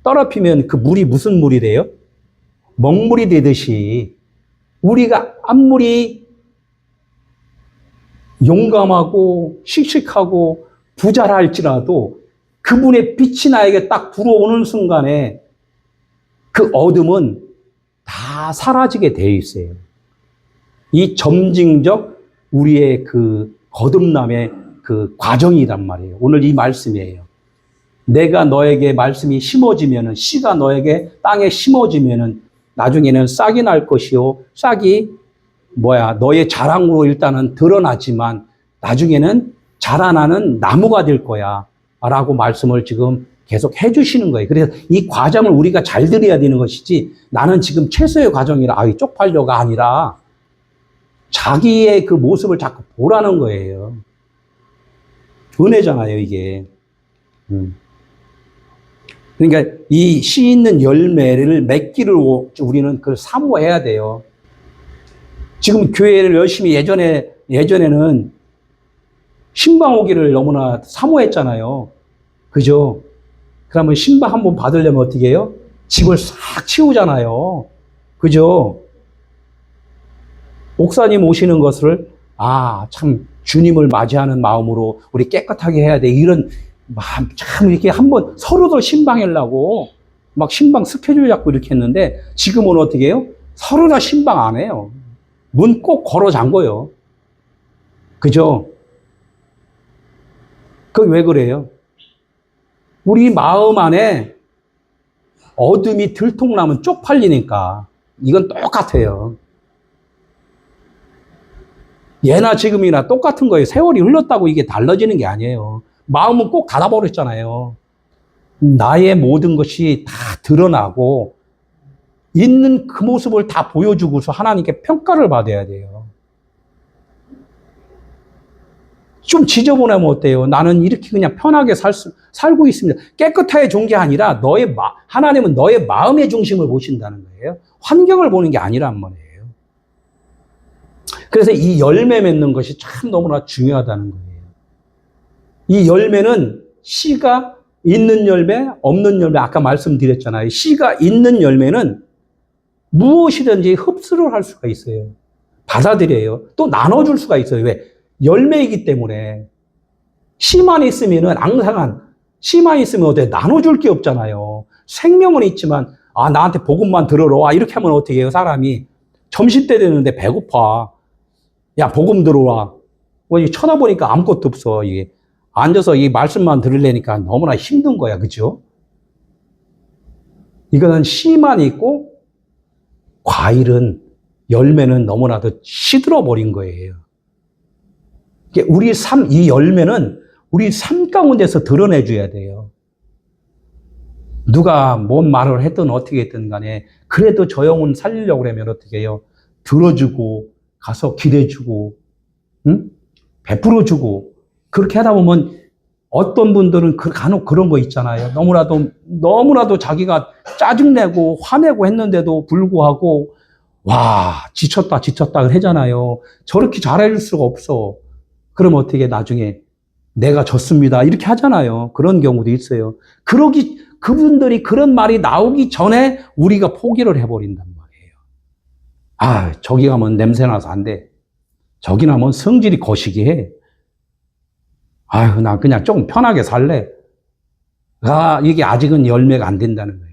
떨어뜨리면 그 물이 무슨 물이 돼요? 먹물이 되듯이 우리가 아무리 용감하고 씩씩하고 부자라 할지라도 그분의 빛이 나에게 딱 들어오는 순간에 그 어둠은 다 사라지게 되어 있어요. 이 점징적 우리의 그 거듭남의 그 과정이란 말이에요. 오늘 이 말씀이에요. 내가 너에게 말씀이 심어지면은, 씨가 너에게 땅에 심어지면은 나중에는 싹이 날 것이요. 싹이 너의 자랑으로 일단은 드러나지만 나중에는 자라나는 나무가 될 거야. 라고 말씀을 지금 계속 해주시는 거예요. 그래서 이 과정을 우리가 잘 들어야 되는 것이지 나는 지금 최소의 과정이라 쪽팔려가 아니라 자기의 그 모습을 자꾸 보라는 거예요. 은혜잖아요, 이게. 그러니까 이 씨 있는 열매를 맺기를 우리는 그걸 사모해야 돼요. 지금 교회를 열심히 예전에는 신방 오기를 너무나 사모했잖아요. 그죠? 그러면 신방 한번 받으려면 어떻게 해요? 집을 싹 치우잖아요. 그죠? 목사님 오시는 것을, 참, 주님을 맞이하는 마음으로 우리 깨끗하게 해야 돼. 이런 마음, 참, 이렇게 한번 서로들 신방하려고 막 신방 스케줄 잡고 이렇게 했는데 지금은 어떻게 해요? 서로 다 신방 안 해요. 문 꼭 걸어 잠궈요. 그죠? 그게 왜 그래요? 우리 마음 안에 어둠이 들통나면 쪽팔리니까. 이건 똑같아요. 예나 지금이나 똑같은 거예요. 세월이 흘렀다고 이게 달라지는 게 아니에요. 마음은 꼭 닫아버렸잖아요. 나의 모든 것이 다 드러나고 있는 그 모습을 다 보여주고서 하나님께 평가를 받아야 돼요. 좀 지저분하면 어때요? 나는 이렇게 그냥 편하게 살고 있습니다. 깨끗해진 게 아니라 하나님은 너의 마음의 중심을 보신다는 거예요. 환경을 보는 게 아니란 말이에요. 그래서 이 열매 맺는 것이 참 너무나 중요하다는 거예요. 이 열매는 씨가 있는 열매, 없는 열매, 아까 말씀드렸잖아요. 씨가 있는 열매는 무엇이든지 흡수를 할 수가 있어요. 받아들여요. 또 나눠줄 수가 있어요. 왜? 열매이기 때문에. 씨만 있으면은 씨만 있으면 어때? 나눠줄 게 없잖아요. 생명은 있지만, 나한테 복음만 들어라. 이렇게 하면 어떻게 해요? 사람이 점심때 되는데 배고파. 야, 복음 들어와. 쳐다보니까 아무것도 없어. 이게 앉아서 이 말씀만 들으려니까 너무나 힘든 거야. 그죠? 이거는 씨만 있고 과일은 열매는 너무나도 시들어 버린 거예요. 이 열매는 우리 삶 가운데서 드러내줘야 돼요. 누가 뭔 말을 했든 어떻게 했든 간에 그래도 저 영혼 살리려고 그러면 어떻게 해요? 들어주고 가서 기대주고 베풀어주고 그렇게 하다 보면 어떤 분들은 간혹 그런 거 있잖아요. 너무나도 자기가 짜증내고 화내고 했는데도 불구하고 지쳤다 하잖아요. 저렇게 잘해줄 수가 없어. 그럼 어떻게 나중에 내가 졌습니다. 이렇게 하잖아요. 그런 경우도 있어요. 그분들이 그런 말이 나오기 전에 우리가 포기를 해버린단 말이에요. 저기 가면 냄새나서 안 돼. 저기 가면 성질이 거시기해. 나 그냥 조금 편하게 살래. 이게 아직은 열매가 안 된다는 거예요.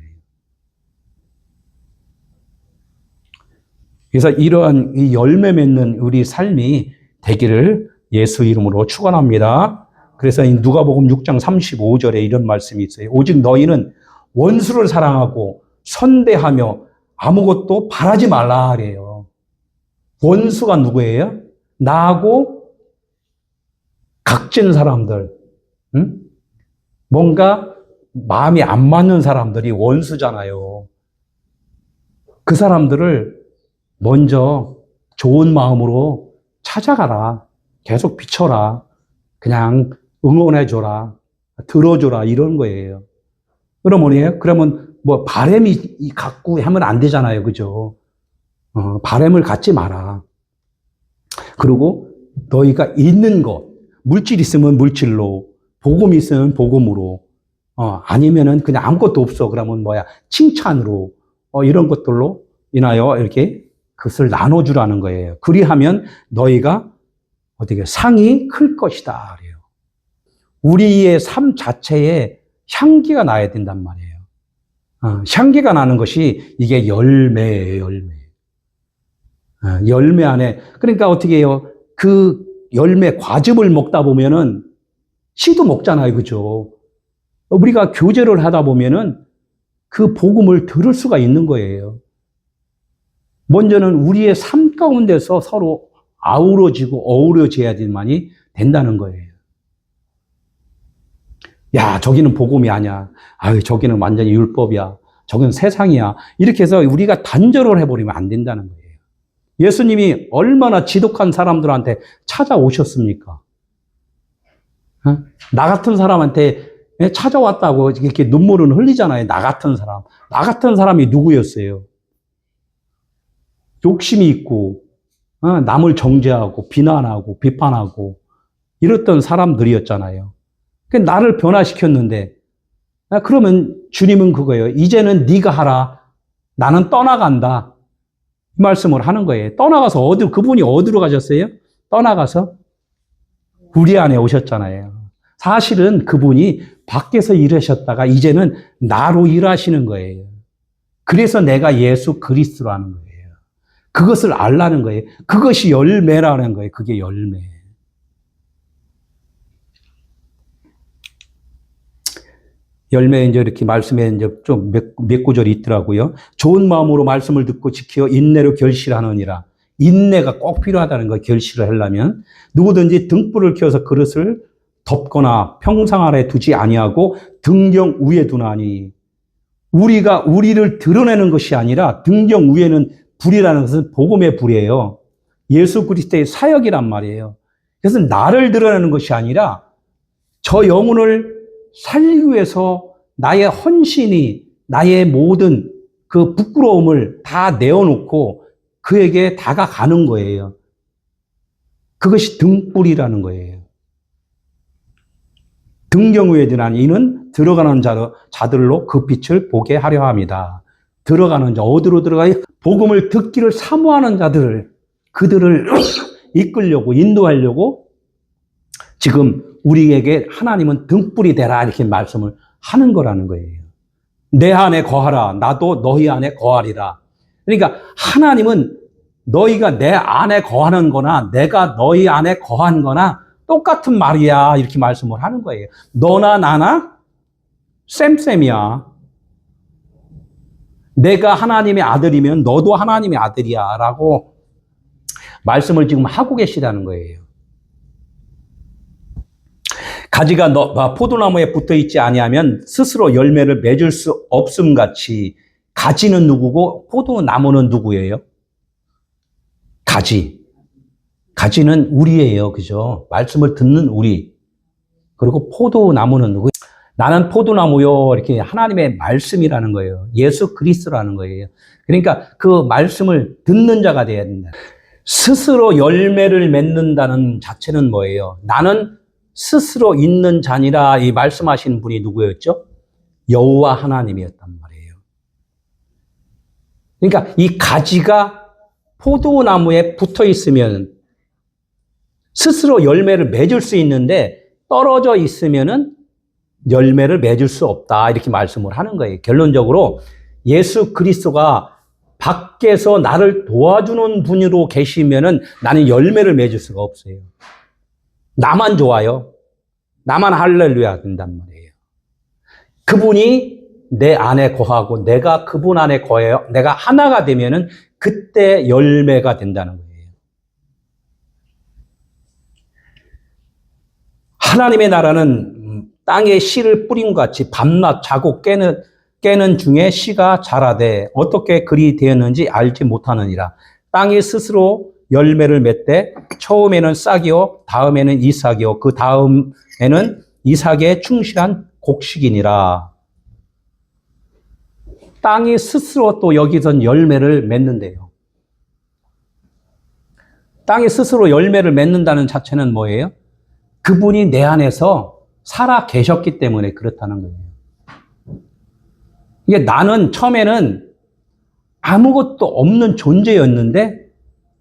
그래서 이러한 이 열매 맺는 우리 삶이 되기를 예수 이름으로 축원합니다. 그래서 누가복음 6장 35절에 이런 말씀이 있어요. 오직 너희는 원수를 사랑하고 선대하며 아무것도 바라지 말라 그래요. 원수가 누구예요? 나하고 각진 사람들, 뭔가 마음이 안 맞는 사람들이 원수잖아요. 그 사람들을 먼저 좋은 마음으로 찾아가라. 계속 비춰라. 그냥 응원해줘라. 들어줘라. 이런 거예요. 그럼 뭐예요? 그러면 바람이 갖고 하면 안 되잖아요. 그죠? 바람을 갖지 마라. 그리고 너희가 있는 것, 물질 있으면 물질로, 복음이 있으면 복음으로, 아니면은 그냥 아무것도 없어. 그러면 칭찬으로, 이런 것들로 인하여 이렇게 그것을 나눠주라는 거예요. 그리하면 너희가 상이 클 것이다. 그래요. 우리의 삶 자체에 향기가 나야 된단 말이에요. 향기가 나는 것이 이게 열매예요, 열매. 열매 안에, 그러니까 어떻게 해요? 그 열매 과즙을 먹다 보면은 씨도 먹잖아요. 그죠? 우리가 교제를 하다 보면은 그 복음을 들을 수가 있는 거예요. 먼저는 우리의 삶 가운데서 서로 아우러지고 어우러져야지만이 된다는 거예요. 야, 저기는 복음이 아니야. 아유, 저기는 완전히 율법이야. 저기는 세상이야. 이렇게 해서 우리가 단절을 해버리면 안 된다는 거예요. 예수님이 얼마나 지독한 사람들한테 찾아오셨습니까? 나 같은 사람한테 찾아왔다고 이렇게 눈물은 흘리잖아요. 나 같은 사람. 나 같은 사람이 누구였어요? 욕심이 있고, 남을 정죄하고, 비난하고, 비판하고, 이랬던 사람들이었잖아요. 나를 변화시켰는데, 그러면 주님은 그거예요. 이제는 네가 하라. 나는 떠나간다. 이 말씀을 하는 거예요. 떠나가서 그분이 어디로 가셨어요? 떠나가서 우리 안에 오셨잖아요. 사실은 그분이 밖에서 일하셨다가 이제는 나로 일하시는 거예요. 그래서 내가 예수 그리스도라는 거예요. 그것을 알라는 거예요. 그것이 열매라는 거예요. 그게 열매. 열매 이제 이렇게 말씀에 이제 좀 몇 구절이 있더라고요. 좋은 마음으로 말씀을 듣고 지켜 인내로 결실하느니라. 인내가 꼭 필요하다는 거 결실을 하려면 누구든지 등불을 켜서 그릇을 덮거나 평상 아래 두지 아니하고 등경 위에 두나니 우리가 우리를 드러내는 것이 아니라 등경 위에는 불이라는 것은 복음의 불이에요. 예수 그리스도의 사역이란 말이에요. 그래서 나를 드러내는 것이 아니라 저 영혼을 살리기 위해서 나의 헌신이 나의 모든 그 부끄러움을 다 내어놓고 그에게 다가가는 거예요. 그것이 등불이라는 거예요. 등경위에 드나니 이는 들어가는 자들로 그 빛을 보게 하려 합니다. 들어가는 자, 어디로 들어가요? 복음을 듣기를 사모하는 자들을, 그들을 이끌려고, 인도하려고 지금 우리에게 하나님은 등불이 되라 이렇게 말씀을 하는 거라는 거예요. 내 안에 거하라. 나도 너희 안에 거하리라. 그러니까 하나님은 너희가 내 안에 거하는 거나 내가 너희 안에 거한 거나 똑같은 말이야 이렇게 말씀을 하는 거예요. 너나 나나 쌤쌤이야. 내가 하나님의 아들이면 너도 하나님의 아들이야 라고 말씀을 지금 하고 계시다는 거예요. 가지가 포도나무에 붙어있지 아니하면 스스로 열매를 맺을 수 없음 같이 가지는 누구고 포도나무는 누구예요? 가지는 우리예요. 그죠? 말씀을 듣는 우리. 그리고 포도나무는 누구예요? 나는 포도나무요. 이렇게 하나님의 말씀이라는 거예요. 예수 그리스도라는 거예요. 그러니까 그 말씀을 듣는 자가 되어야 된다. 스스로 열매를 맺는다는 자체는 뭐예요? 나는 스스로 있는 자니라 이 말씀하신 분이 누구였죠? 여호와 하나님이었단 말이에요. 그러니까 이 가지가 포도나무에 붙어 있으면 스스로 열매를 맺을 수 있는데 떨어져 있으면은 열매를 맺을 수 없다 이렇게 말씀을 하는 거예요. 결론적으로 예수 그리스도가 밖에서 나를 도와주는 분으로 계시면은 나는 열매를 맺을 수가 없어요. 나만 좋아요. 나만 할렐루야 된단 말이에요. 그분이 내 안에 거하고 내가 그분 안에 거해요. 내가 하나가 되면은 그때 열매가 된다는 거예요. 하나님의 나라는 땅에 씨를 뿌린 것 같이 밤낮 자고 깨는 중에 씨가 자라되 어떻게 그리 되었는지 알지 못하느니라. 땅이 스스로 열매를 맺되 처음에는 싹이요 다음에는 이삭이요 그 다음에는 이삭에 충실한 곡식이니라. 땅이 스스로 또 여기선 열매를 맺는데요. 땅이 스스로 열매를 맺는다는 자체는 뭐예요? 그분이 내 안에서 살아 계셨기 때문에 그렇다는 거예요. 이게 나는 처음에는 아무것도 없는 존재였는데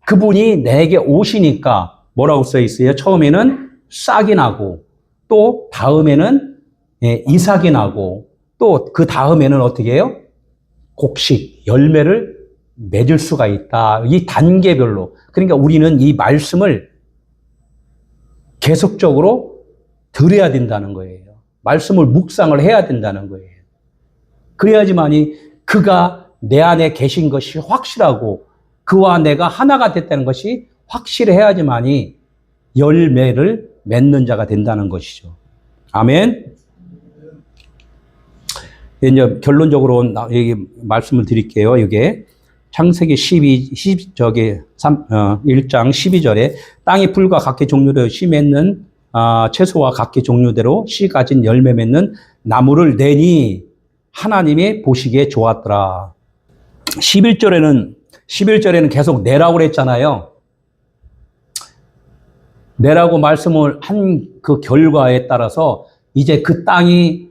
그분이 내게 오시니까 뭐라고 써 있어요? 처음에는 싹이 나고 또 다음에는 이삭이 나고 또 그 다음에는 어떻게 해요? 곡식, 열매를 맺을 수가 있다. 이 단계별로. 그러니까 우리는 이 말씀을 계속적으로 들어야 된다는 거예요. 말씀을 묵상을 해야 된다는 거예요. 그래야지만이 그가 내 안에 계신 것이 확실하고 그와 내가 하나가 됐다는 것이 확실해야지만이 열매를 맺는 자가 된다는 것이죠. 아멘. 이제 결론적으로 말씀을 드릴게요. 이게 창세기 1장 12절에 땅이 풀과 각기 종류대로 씨 맺는 채소와 각기 종류대로 씨 가진 열매 맺는 나무를 내니 하나님이 보시기에 좋았더라. 11절에는 계속 내라고 그랬잖아요. 내라고 말씀을 한 그 결과에 따라서 이제 그 땅이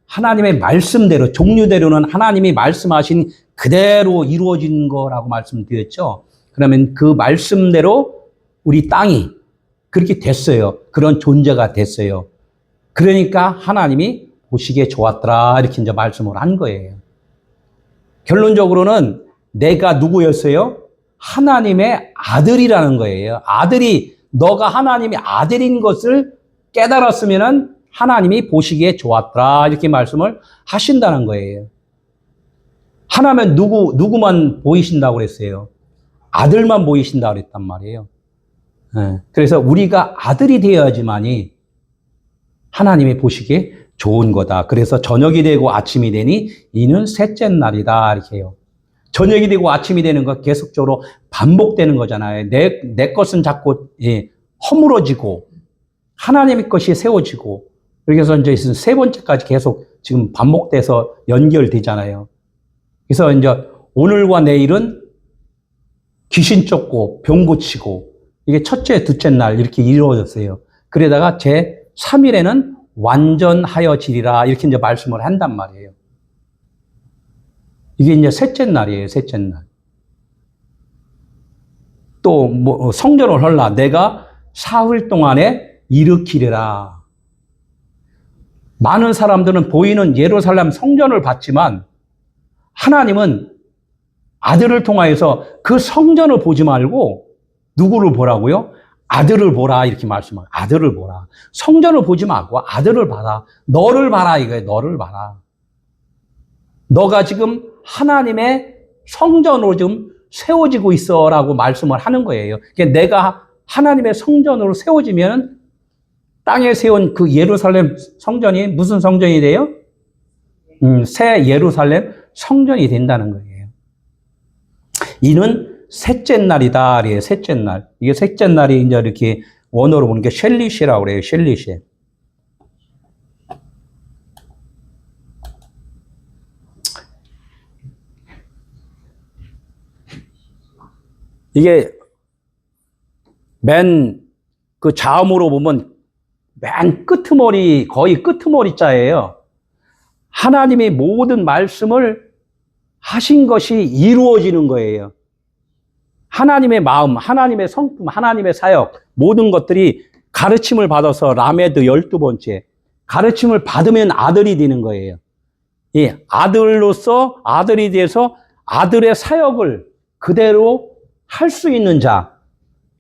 하나님의 말씀대로, 종류대로는 하나님이 말씀하신 그대로 이루어진 거라고 말씀드렸죠. 그러면 그 말씀대로 우리 땅이 그렇게 됐어요. 그런 존재가 됐어요. 그러니까 하나님이 보시기에 좋았더라. 이렇게 이제 말씀을 한 거예요. 결론적으로는 내가 누구였어요? 하나님의 아들이라는 거예요. 너가 하나님의 아들인 것을 깨달았으면은 하나님이 보시기에 좋았더라. 이렇게 말씀을 하신다는 거예요. 하나님은 누구만 보이신다고 그랬어요? 아들만 보이신다고 그랬단 말이에요. 그래서 우리가 아들이 되어야지만이 하나님이 보시기에 좋은 거다. 그래서 저녁이 되고 아침이 되니 이는 셋째 날이다. 이렇게 해요. 저녁이 되고 아침이 되는 거 계속적으로 반복되는 거잖아요. 내 것은 자꾸 허물어지고 하나님의 것이 세워지고 그래서 이제 세 번째까지 계속 지금 반복돼서 연결되잖아요. 그래서 이제 오늘과 내일은 귀신 쫓고 병 고치고 이게 첫째, 둘째 날 이렇게 이루어졌어요. 그러다가 제 3일에는 완전하여지리라 이렇게 이제 말씀을 한단 말이에요. 이게 이제 셋째 날이에요, 셋째 날. 또 성전을 헐라 내가 사흘 동안에 일으키리라. 많은 사람들은 보이는 예루살렘 성전을 봤지만 하나님은 아들을 통하여서 그 성전을 보지 말고 누구를 보라고요? 아들을 보라 이렇게 말씀해요. 아들을 보라. 성전을 보지 말고 아들을 봐라. 너를 봐라 이거예요. 너를 봐라. 너가 지금 하나님의 성전으로 좀 세워지고 있어라고 말씀을 하는 거예요. 그러니까 내가 하나님의 성전으로 세워지면 땅에 세운 그 예루살렘 성전이 무슨 성전이 돼요? 새 예루살렘 성전이 된다는 거예요. 이는 셋째 날이다. 그래요. 셋째 날. 이게 셋째 날이 이제 이렇게 원어로 보는 게 셸릿이라고 그래요. 셸릿이. 이게 맨 그 자음으로 보면 맨 끄트머리, 거의 끄트머리 자예요. 하나님이 모든 말씀을 하신 것이 이루어지는 거예요. 하나님의 마음, 하나님의 성품, 하나님의 사역, 모든 것들이 가르침을 받아서 라메드 12번째, 가르침을 받으면 아들이 되는 거예요. 이 아들로서 아들이 돼서 아들의 사역을 그대로 할 수 있는 자,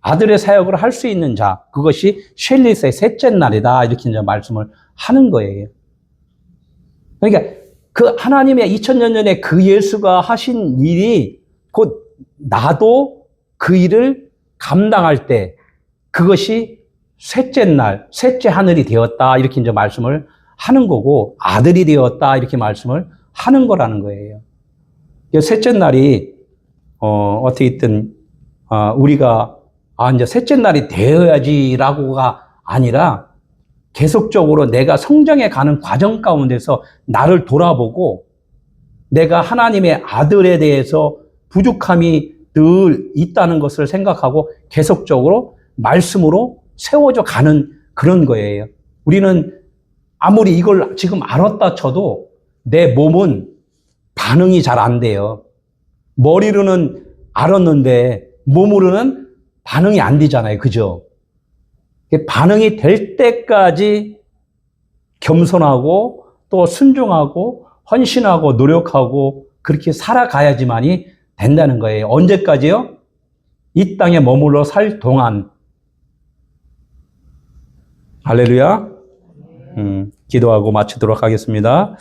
아들의 사역을 할 수 있는 자, 그것이 셸릿의 셋째 날이다. 이렇게 이제 말씀을 하는 거예요. 그러니까 그 하나님의 2000년 전에 그 예수가 하신 일이 곧 나도 그 일을 감당할 때 그것이 셋째 날, 셋째 하늘이 되었다. 이렇게 이제 말씀을 하는 거고 아들이 되었다. 이렇게 말씀을 하는 거라는 거예요. 셋째 날이 어떻게든 우리가 이제 셋째 날이 되어야지라고가 아니라 계속적으로 내가 성장해 가는 과정 가운데서 나를 돌아보고 내가 하나님의 아들에 대해서 부족함이 늘 있다는 것을 생각하고 계속적으로 말씀으로 세워져 가는 그런 거예요. 우리는 아무리 이걸 지금 알았다 쳐도 내 몸은 반응이 잘 안 돼요. 머리로는 알았는데 몸으로는 반응이 안 되잖아요. 그죠? 반응이 될 때까지 겸손하고 또 순종하고 헌신하고 노력하고 그렇게 살아가야지만이 된다는 거예요. 언제까지요? 이 땅에 머물러 살 동안. 할렐루야. 기도하고 마치도록 하겠습니다.